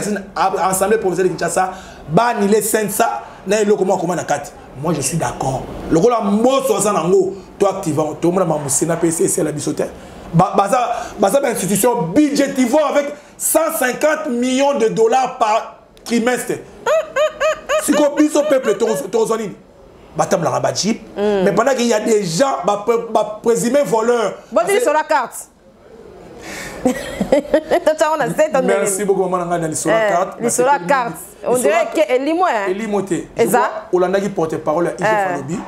S2: Assemblée provinciale de Kinshasa, ba annuler Sensa, na le comment na carte. Moi je suis d'accord. Le rôle à mot sur ça nango, toi activant, tout le monde a Sénat PCC la bisoté. Baza institution budgétivore avec 150 millions de dollars par trimestre. Si qu'on puisse au peuple Torozonine, batam la rabatchip, mais pendant qu'il y a des gens, présumés voleurs.
S3: Bon, il est sur la carte.
S2: Merci beaucoup, maman. Il est sur la carte.
S3: Il est sur la carte. On dirait qu'elle est moins.
S2: Elle est montée. Olanda qui porte parole à IGF Alobi.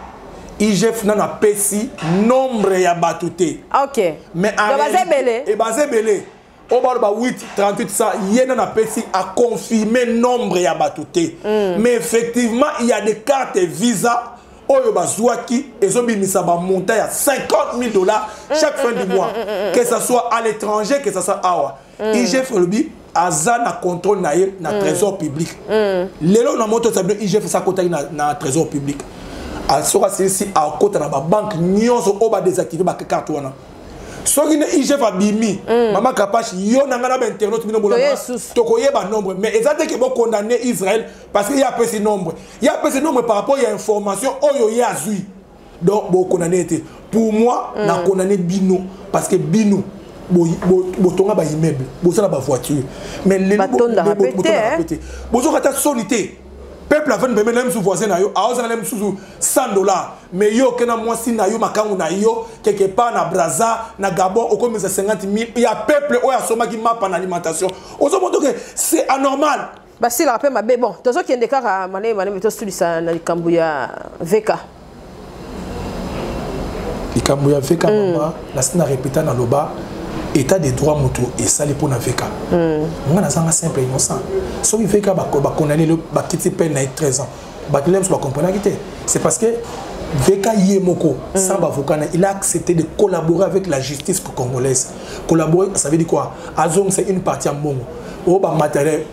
S2: IGF n'a pas si nombre ya batouté.
S3: Ok.
S2: Mais en réalité, et basé belé. Au bord de 8, 38, ça, il y a à confirmer nombre ya batouté. Mais effectivement, il y a des cartes visa. Oyo bazouaki et zombie misaba monter à 50 000 $ chaque fin du mois. Que ce soit à l'étranger, que ce soit à IGF Alobi. Aza na contrôle na trésor public. Lelo na moto sabino IGF sa kota na trésor public. Asora si à côté na ba banque nyonso oba désactiver ba carte wana. Soki ne IGF abimi mama kapashi yo na ngana ba internaute bino bolanga tokoye ba nombre mais ezate ke bo condamner Israël parce qu'il y a peu ce nombre. Il y a peu ce nombre par rapport à information oyo ya azui. Donc bo condamner été. Pour moi na condamner bino parce que bino botonga ba immeuble bosala ba voiture mais les répéter bozo kata solité peuple a venu même sous voisin na yo a même sous $100 mais yo kena mwasi na yo makangu na yo quelque part na Brazza na Gabon au comme 50 000 il y a peuple oya soma qui m'a pas en alimentation ozo moto que c'est anormal
S3: bah si la rappelle ma bé bon tozo qui ndeka mané to stulisa na likambu ya VK
S2: likambu ya VK mama la sina répéter na loba état de droit moto et ça les pour na VK. On a un simple innocent. So il VK ba condamner le ba quitter peine à 13 ans. Ba claim soit comprendre quitter. C'est parce que VK Yemoko sans avocat il a accepté de collaborer avec la justice congolaise. Collaborer ça veut dire quoi? Azong c'est une partie en Mongo. Oh ba matériel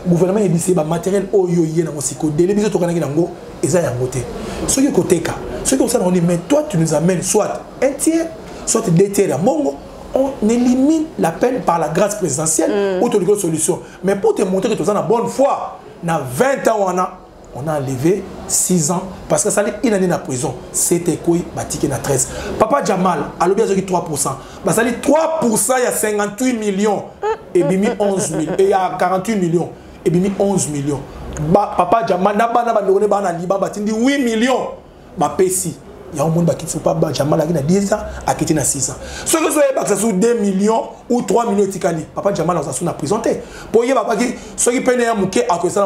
S2: gouvernement est dit ba matériel oyo yé na mosiko délai biso to kana ngo eza ya ngote. So yo koteka. So comme ça on dit mais toi tu nous amènes soit un tiers soit deux tiers à Mongo, on élimine la peine par la grâce présidentielle ou toute solution. Mais pour te montrer que tu as la bonne foi, dans 20 ans, on a enlevé 6 ans parce que ça allait une année en prison. C'était quoi? Batiké na 13. Papa Jamal, à l'objet de 3%. Ça allait 3%, il y a 58 millions. Et bimi 11 millions. Et il y a 48 millions. Et bimi 11 millions. Papa Jamal, n'a pas 8 millions. Pessi. Il y a un monde qui ne faut pas Jamal à 10 ans, à quitter 6 ans. Ce que vous avez 2 millions ou 3 millions de tikali. Papa Jamal a présenté. Pour y papa qui ceux qui peinent à mouquer à cause de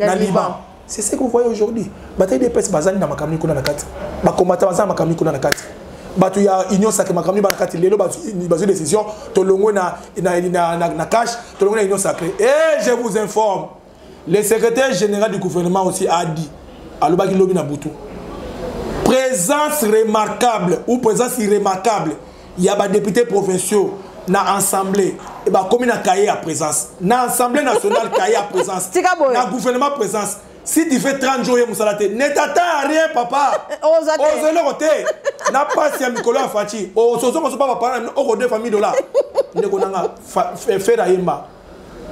S2: la Liban. C'est ce que vous voyez aujourd'hui. Bataille des pèses bazani dans ma camille qu'on a la carte. Ma combattant bazani ma camille qu'on a la carte. Batu ya union sacrée ma camille carte. Les lots basu décision. To longo na cash. To longo na union sacrée. Et je vous informe. Le secrétaire général du gouvernement aussi a dit. Aloba qui lobi na butu. Présence remarquable ou présence irrémarquable. Il y a des députés provinciaux dans l'Assemblée. Et bah, comme il y a cahier à présence. Dans l'Assemblée nationale, cahier à présence. Dans le gouvernement présence. Si tu fais 30 jours, ne t'attends à rien, papa. Osez le côté. N'a pas si un Nicolas Fati. Oh, ce sont pas papa. Oh, $2 familles. Ne connais pas. Fait d'ailleurs.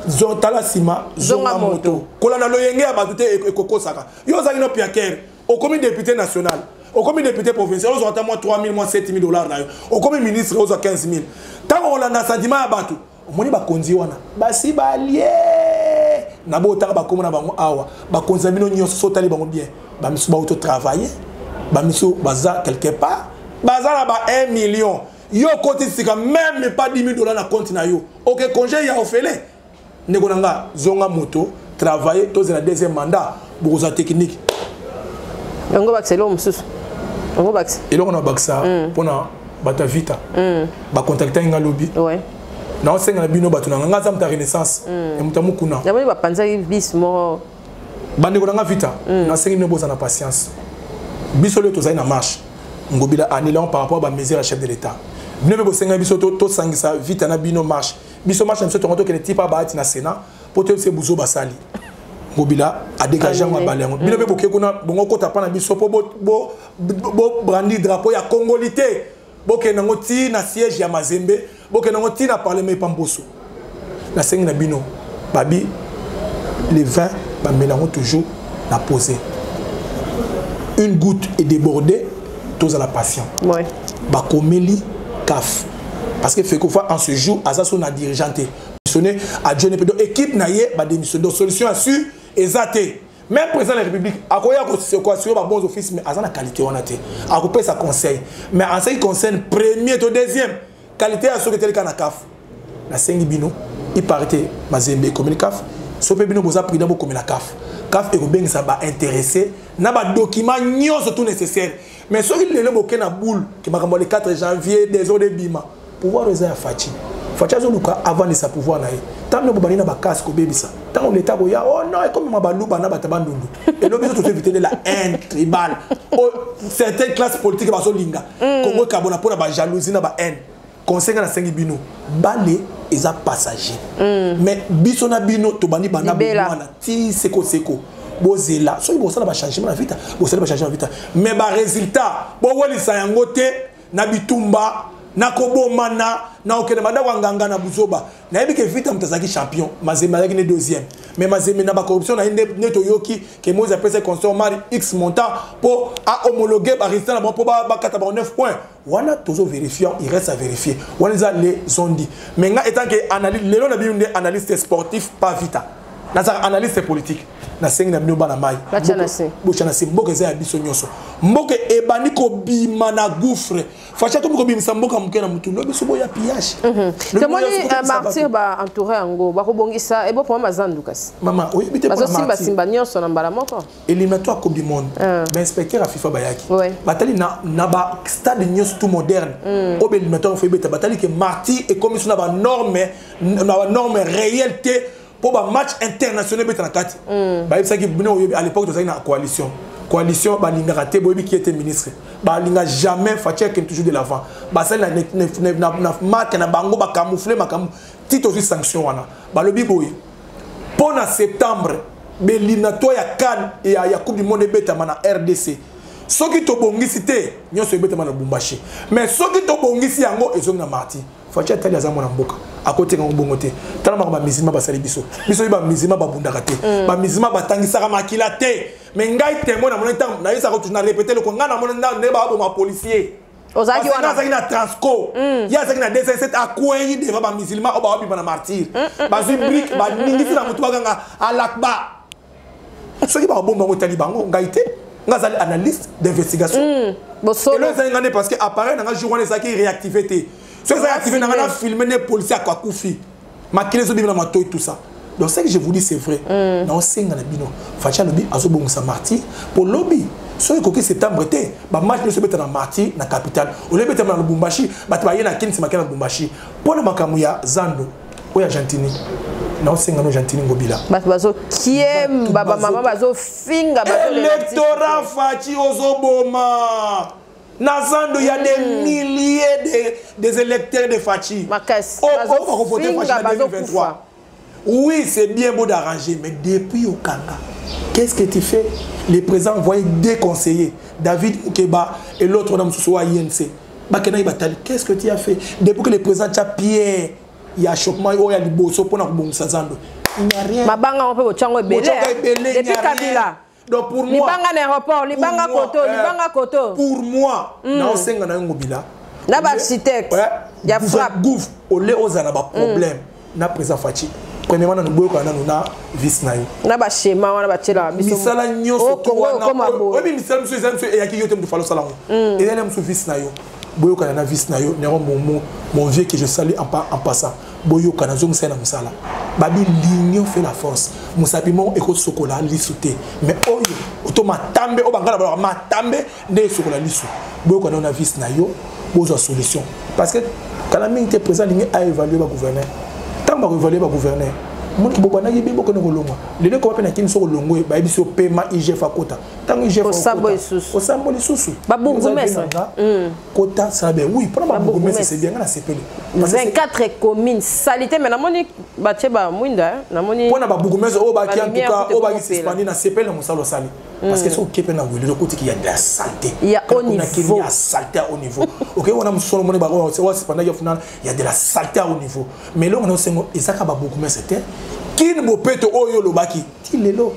S2: Zontala Sima, Zonga Moto. Kolana Loyenge a battu et Koko Saka. Yo Zagino Piaker. Au comité député national. Au comité député provincial, on a 3 000, 7 000 $. Au comité ministre, on a 15 000. Tant qu'on a un sentiment à battre, on a conduit. Si balié. Nabo ta ba komona bango awa. Ba konzamino nyo sotali bango bien. Ba misu ba auto travailler. Ba misu baza quelque part. Baza la ba 1 million. yo côté sika même pas 10 000 $ na compte na yo OK congé ya ofele ndeko nanga zonga moto travailler tous na deuxième mandat boza technique
S3: yango baxelo mususu yango bax
S2: eloko na baxa pona bata vita ba contacter nga lobby
S3: ouais
S2: na osenga na bino bato na nga za mta renaissance et mutamu kuna
S3: yamoni ba panza bis mo
S2: bande ko na vita na sengi no boza na patience biso le tozai na marche ngobila anilon par rapport à mesure chef de l'état bino be bosenga biso to sangisa vita na bino marche biso marche biso to que le type ba ati na sénat pour te se buzo basali ngobila a dégager ma balango bino be boke kuna bongo kota pa na biso po bo brandi drapeau ya congolité boke nango ti na siège ya Mazembe boke nango ti na parlement pamboso na sengi na bino babi les 20 ba melango toujours la poser une goutte est débordée tous à la passion
S3: ouais
S2: ba komeli caf parce que fait qu'on fait en ce jour à ça son a dirigeanté missionné à Dieu ne peut équipe naie ba démission donc solution assure exacté même président de la République a quoi sur ba bons office mais à la qualité on a été a couper sa conseil mais en ce qui concerne premier et deuxième qualité à ce que tel kana caf la sengi bino il paraît Mazembe comme caf so pe bino boza prudent comme la caf caf et bien ça va intéresser na ba document nyonso tout nécessaire mais ce qui le boké na boule qui m'a le 4 janvier des eaux de bima pouvoir réserver Fachi zo luka avant de sa pouvoir na tant no bobani na ba casse ko bebisa tant l'état boya oh non et comme ma baluba na batabandundu et no biso tout éviter la haine tribale certaines classes politiques ba so linga Congo kabona pour ba jalousie na ba haine conseil na sengi bino balé eza passager mais biso na bino to bani bana bwana ti seko bozela so bosala ba changement na vita bosala ba changement na vita mais ba résultat bo wolisa yango te na bitumba na kobomana na okene manda kwa nganga na buzoba na yebi ke vita mtazaki champion Mazembe avec ne deuxième mais Mazembe na ba corruption na neto yoki que moi après consommer mari x montant pour à homologuer ba résultat na bon pour ba 89 points wana tozo vérifier il reste à vérifier wana les ont dit mais nga étant que analyse lelo na bi analyste sportif pas vita na za analyste politique na sengi na binoba na mai bochana se mboka za biso nyoso mboka ebani ko bima na gouffre facha to ko bimisa mboka mukena mutu no biso boya pillage
S3: tomoni martyr ba entouré ango ba ko bongisa e bo pour mazandu kasi
S2: mama oui bité pour
S3: martyr simba nyoso na mbala moko
S2: éliminatoire coupe du monde ba inspecteur a FIFA bayaki batali na ba stade nyoso tout moderne au éliminatoire faut beta batali que martyr et comme sur na ba norme réalité pour un match international à l'époque de la coalition balingaraté bobi qui était ministre balinga jamais Fatia qui est toujours de l'avant basel na marque na bango ba camoufler makamu tito aussi sanction wana balobi boy pour en septembre belinato ya CAN et ya coupe du monde betama na RDC soki to bongisi te nyonso betama na Lubumbashi mais soki to bongisi yango ezonga marti Fatia tali azamo na mboka à côté de Bongote. Tant que ma misima ba sali biso. Biso ba misima ba bundakate. Ba misima ba tangisa ka makila te. Mais ngai témoin na mon temps na yesa ko na répéter le ko ngana mon ne ba ba policier. Ozaki wana zaki na Transco. Ya zaki na 207 akwenyi de ba musulman o ba obi na martyr. Ba zibrique ba ningisi na mutu baganga alakba. Ce qui ba bomba ko talibango ngai te. Ngazali analyste d'investigation. Et là ça ngane parce que apparaît na jour on ezaki réactivité. Ce qui est activé dans la film, les policiers à quoi koufi, maquiller ce bim et tout ça. Donc ce que je vous dis c'est vrai. Non c'est dans le bino. Facha lobby azo bon sa marti pour lobby. Ce qui est septembre été, ba match ne se met dans marti na capitale. Au lieu de dans Lubumbashi, ba tabaye na kin se makana Lubumbashi. Pour le makamuya Zando, ou Argentine. Non c'est dans Argentine ngobila. Ba
S3: bazo kiem baba mama bazo finga bazo
S2: électorat Fachi ozoboma. Nazando, il y a des milliers des électeurs de Fachi. On va voter Fachi en 2023. Oui, c'est bien beau d'arranger, mais depuis au Kanga, qu'est-ce que tu fais? Les présidents envoyaient des conseillers, David Moukeba et l'autre homme soit INC. Qu'est-ce que tu as fait? Depuis que les présidents Pierre, il y a chopement, il y a des bossos pour nous Sazando. Il n'y a rien.
S3: Mabanga on peut au Tchango belé. Depuis Kabila.
S2: Donc pour moi, pour moi, dans le na ngobila.
S3: Na ba architecte. Ya frappe.
S2: Gouf, olé ozana ba problème. Na président Fachi. Premièrement na boyo kana na vice na yo.
S3: Na ba schéma wana ba tshela biso.
S2: Misala nyoso to wana. Obi misala mso ezamso e yaki yote mdu falo salamo. Et là mso vice na yo. boyo kana vis na yo mon vieux que je salue en passant boyo kana zong sena musala babi l'union fait la force musabimo eko sokola lisute mais oyo otoma tambe obangala ba matambe ne sokola lisu boyo kana vis na yo bozo solution parce que kana mingi te présent lingi a évaluer ba gouverneur tant ba évaluer ba gouverneur mon ki bokana yibi bokona kolongwa lele ko pena kini so kolongwe ba biso paiement IGF akota tant IGF
S3: o sambo lisusu
S2: ba bourgmestre kota sabe oui pour ba bourgmestre c'est bien na sepeli
S3: 24 communes salité mais namoni ba tcheba mwinda namoni
S2: pona ba bourgmestre o ba ki en tout cas o ba ki suspendre na sepeli na musalo sali parce que so kepe na wele côté qui y a de la saleté
S3: il y a au niveau
S2: il y a saleté au niveau OK on a musolo moni ba o suspendre ya final il y a de la saleté au niveau mais là on a sengo ezaka ba bourgmestre c'était kin bopeto oyo lobaki ti lelo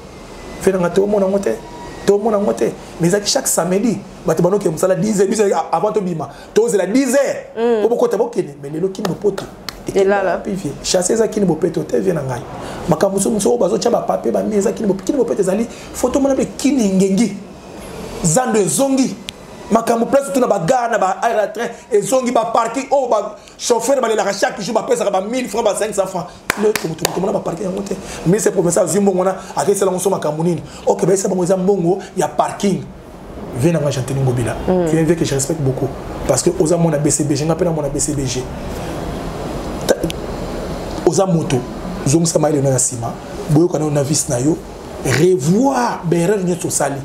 S2: fe na to mona ngote mais chaque samedi bato banoke musala 10h avant to bima to zela 10h obo kota bokene mais lelo kin bopoto
S3: et là
S2: pivier chasser za kin bopeto te vient ngai makamuso muso bazo chaba papier ba meza kin bopeto zali photo mona be kin ngengi zando zongi makamu place tout na ba gare na ba aérotrain et zongi ba parking oh ba chauffeur ba la chaque jour ba pesa ba 1000 francs ba 500 francs le tout na ba parking en monte mais c'est pour ça zimbo ngona avec cela on so makamu nini OK ba ça ba ngoza mbongo ya parking viens na chanter ngobila tu es que je respecte beaucoup parce que oza mona BCBG ngapena mona BCBG oza moto zongi sama ile na sima boyo kana na vis na yo revoir berrer nyoto sali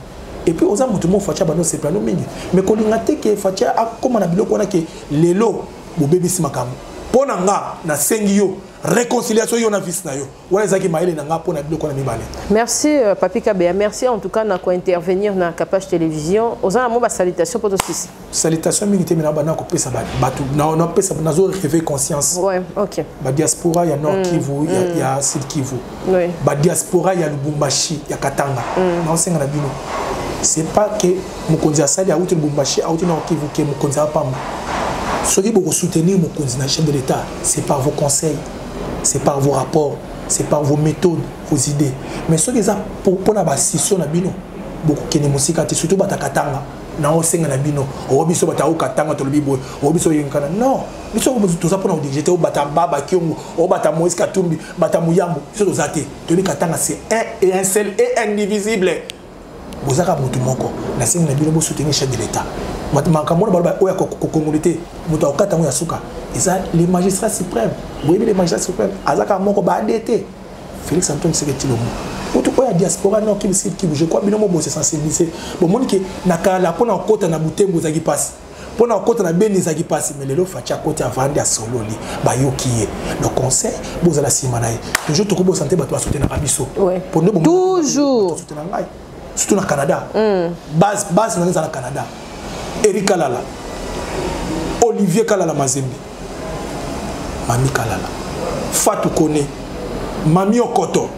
S2: et puis oza mutu mo facha bano se plano mingi mais ko linga te ke facha akoma na biloko na ke lelo bo bebisi makamu pona nga na sengi yo réconciliation yo na vis na yo wala zaki maile na nga pona biloko na mibale.
S3: Merci Papi Kabea, merci en tout cas na ko intervenir na Capage Télévision oza mo ba salutation pour tous.
S2: Salutation mingi te mina bana ko pesa batu na pesa na zo réveiller conscience.
S3: Ouais, OK.
S2: Ba diaspora ya Nord Kivu ya Sud Kivu.
S3: Oui.
S2: Ba diaspora ya Lubumbashi ya Katanga. Na senga na bino. C'est pas que Mokonzi Asali a outé Lubumbashi a outé Nord Kivu que Mokonzi a pas. Ceux qui vous soutenir Mokonzi na chef de l'État, c'est par vos conseils, c'est par vos rapports, c'est par vos méthodes, vos idées. Mais ceux qui ont pour la bastion na bino, beaucoup qui ne musika surtout bata Katanga. Na osenga na bino o biso bata o Katanga to bibo o biso yinkana non biso ko tout ça pour nous dire o bata baba kiongo o bata Moïse Katumbi bata Muyambo biso dozate to ni Katanga c'est un et un seul et indivisible. Vous avez un moko na singa na bino bo soutenir chef de l'État makamona baloba oya ko communauté moto okata mo ya suka eza les magistrats suprêmes oui les magistrats suprêmes azaka moko ba DT Félix Antoine Tshisekedi Tshilombo moto oya diaspora non qui je crois bino mo se sensibiliser bon moni na kala pona okota na butembo zaki passe pona okota na beni zaki passe mais lelo facha koti avandi a sololi ba yokiye le conseil boza la simanaye toujours to ko bo santé bato ba soutenir na biso
S3: pour nous toujours
S2: soutenir ngai surtout na Canada base dans le Canada Eric Kalala Olivier Kalala Mazembe Mami Kalala Fatou Kone Mami Okoto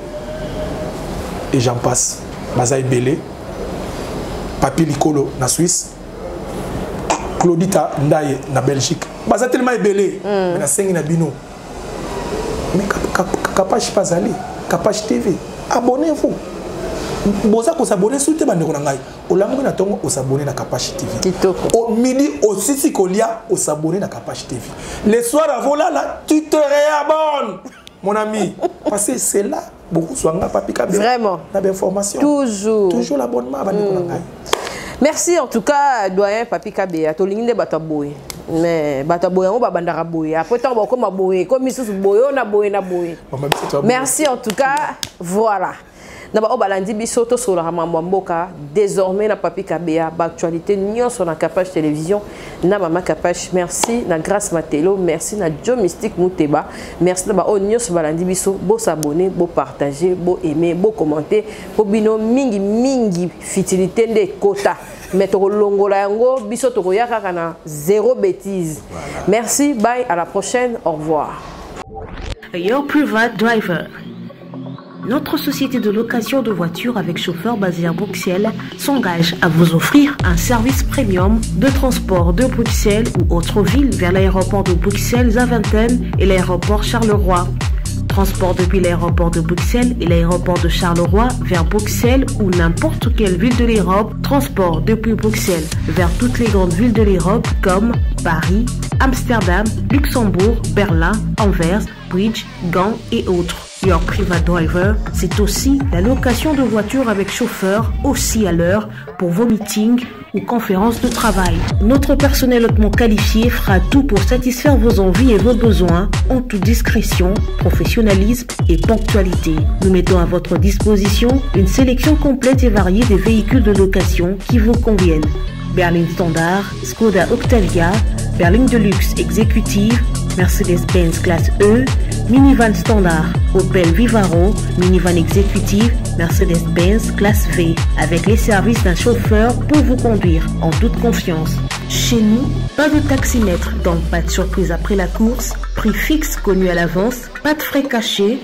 S2: et j'en passe Mazaï Belé Papi Likolo na Suisse Claudita Ndaye na Belgique Baza tellement belé mais na sengi na bino mais Capage Pazali Capage TV abonnez-vous boza ko s'abonner sur te bandeko na ngai olamuki na tongo o s'abonner na Capage TV au midi au sisi kolia o s'abonner na Capage TV le soir avant là tu te réabonnes mon ami parce que c'est là beaucoup soanga Papi Kabea
S3: vraiment
S2: la information toujours l'abonnement bandeko na ngai.
S3: Merci en tout cas doyen Papi Kabea to linginde bataboy mais bataboy on ba bandara boy après tant ko ma boy comme isusu boy on a boy na boy. Merci en tout cas voilà. Naba obalandi biso to solo hamambo mboka désormais na Papi Kabea actualité nyon sur la Capage Télévision na mama Capage merci na Grâce Matelo merci na Joe Mystique Mouteba merci na o nyon sur balandi biso bo s'abonner bo partager bo aimer bo commenter bo bino mingi fitilité de quota mais to longola yango biso to yaka kana zéro bêtise. Merci, bye, à la prochaine, au revoir.
S7: Your Private Driver. Notre société de location de voitures avec chauffeur basé à Bruxelles s'engage à vous offrir un service premium de transport de Bruxelles ou autre ville vers l'aéroport de Bruxelles-Zaventem et l'aéroport Charleroi. Transport depuis l'aéroport de Bruxelles et l'aéroport de Charleroi vers Bruxelles ou n'importe quelle ville de l'Europe. Transport depuis Bruxelles vers toutes les grandes villes de l'Europe comme Paris, Amsterdam, Luxembourg, Berlin, Anvers, Bridge, Gand et autres. Your Private Driver, c'est aussi la location de voitures avec chauffeur aussi à l'heure pour vos meetings ou conférences de travail. Notre personnel hautement qualifié fera tout pour satisfaire vos envies et vos besoins en toute discrétion, professionnalisme et ponctualité. Nous mettons à votre disposition une sélection complète et variée des véhicules de location qui vous conviennent. Berline Standard, Skoda Octavia, berline de luxe exécutive, Mercedes-Benz classe E, minivan standard, Opel Vivaro, minivan exécutive, Mercedes-Benz classe V, avec les services d'un chauffeur pour vous conduire en toute confiance. Chez nous, pas de taximètre, donc pas de surprise après la course, prix fixe connu à l'avance, pas de frais cachés,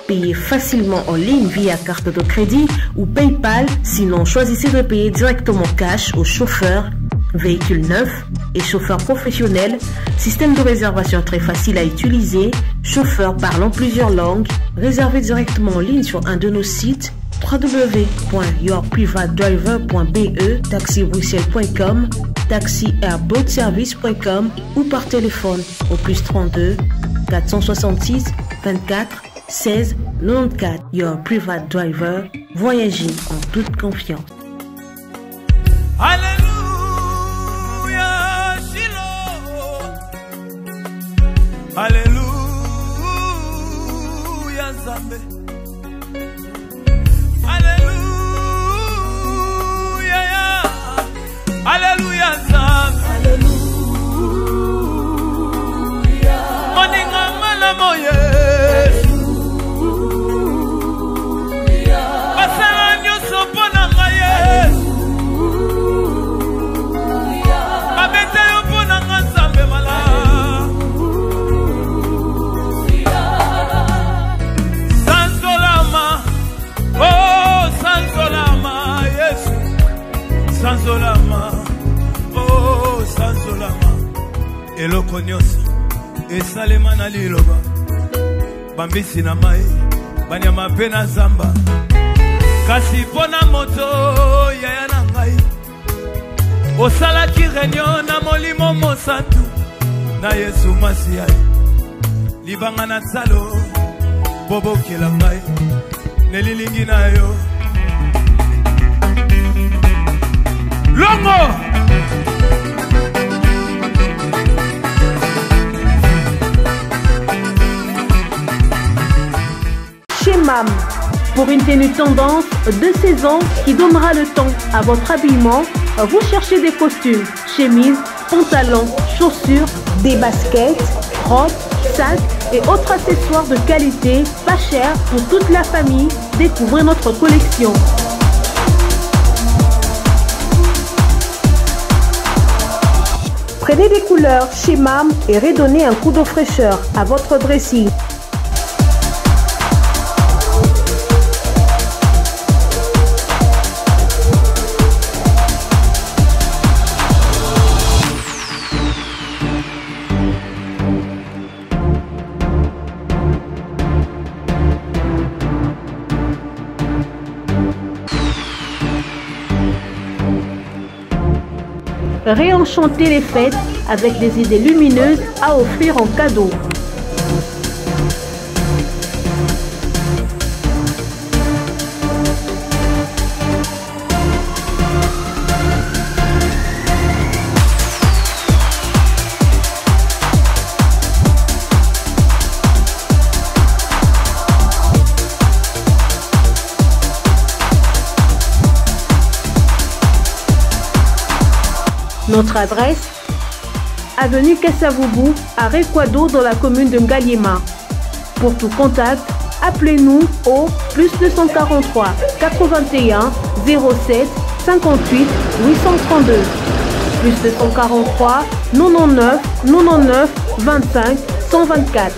S7: payez facilement en ligne via carte de crédit ou PayPal, sinon choisissez de payer directement cash au chauffeur. Véhicule neuf et chauffeur professionnel, système de réservation très facile à utiliser, chauffeur parlant plusieurs langues, réservez directement en ligne sur un de nos sites www.yourprivatedriver.be, taxibruxelles.com, taxiairboatservice.com ou par téléphone au +32 466 24 16 94. Your Private Driver, voyagez en toute confiance.
S1: Alléluia, Alléluia, Zambé. Alléluia, Alléluia, Zambé. Alléluia. Moninga malamo Yesu. Basala nyoso pona nga Yesu. Babete yo pona nga Zambé mala. Sanzolama, oh Sanzolama, eloko nyonso esalema na liloba, bambisi na mai, banyama pe na zamba, kasi pona moto yaya na ngai, osalaki réunion na molimo mosantu, na Yesu Masiya, libanga na tsalo, bobo kila ngai, nelilingi na yo. Longo
S7: Chez MAM, pour une tenue tendance de saison qui donnera le temps à votre habillement, vous cherchez des costumes, chemises, pantalons, chaussures, des baskets, robes, sacs et autres accessoires de qualité, pas cher pour toute la famille. Découvrez notre collection. Prenez des couleurs chez MAM et redonnez un coup de fraîcheur à votre dressing. Réenchanter les fêtes avec des idées lumineuses à offrir en cadeau. Notre adresse, avenue Kassavoubou, à Rekwado dans la commune de Ngaliema. Pour tout contact, appelez-nous au +243 81 07 58 832. +243 99 99 25 124.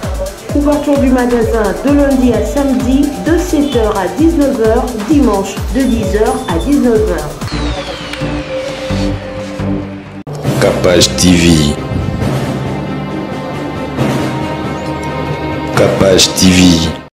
S7: Ouverture du magasin de lundi à samedi de 7h à 19h, dimanche de 10h à 19h.
S8: Capage TV. Capage TV.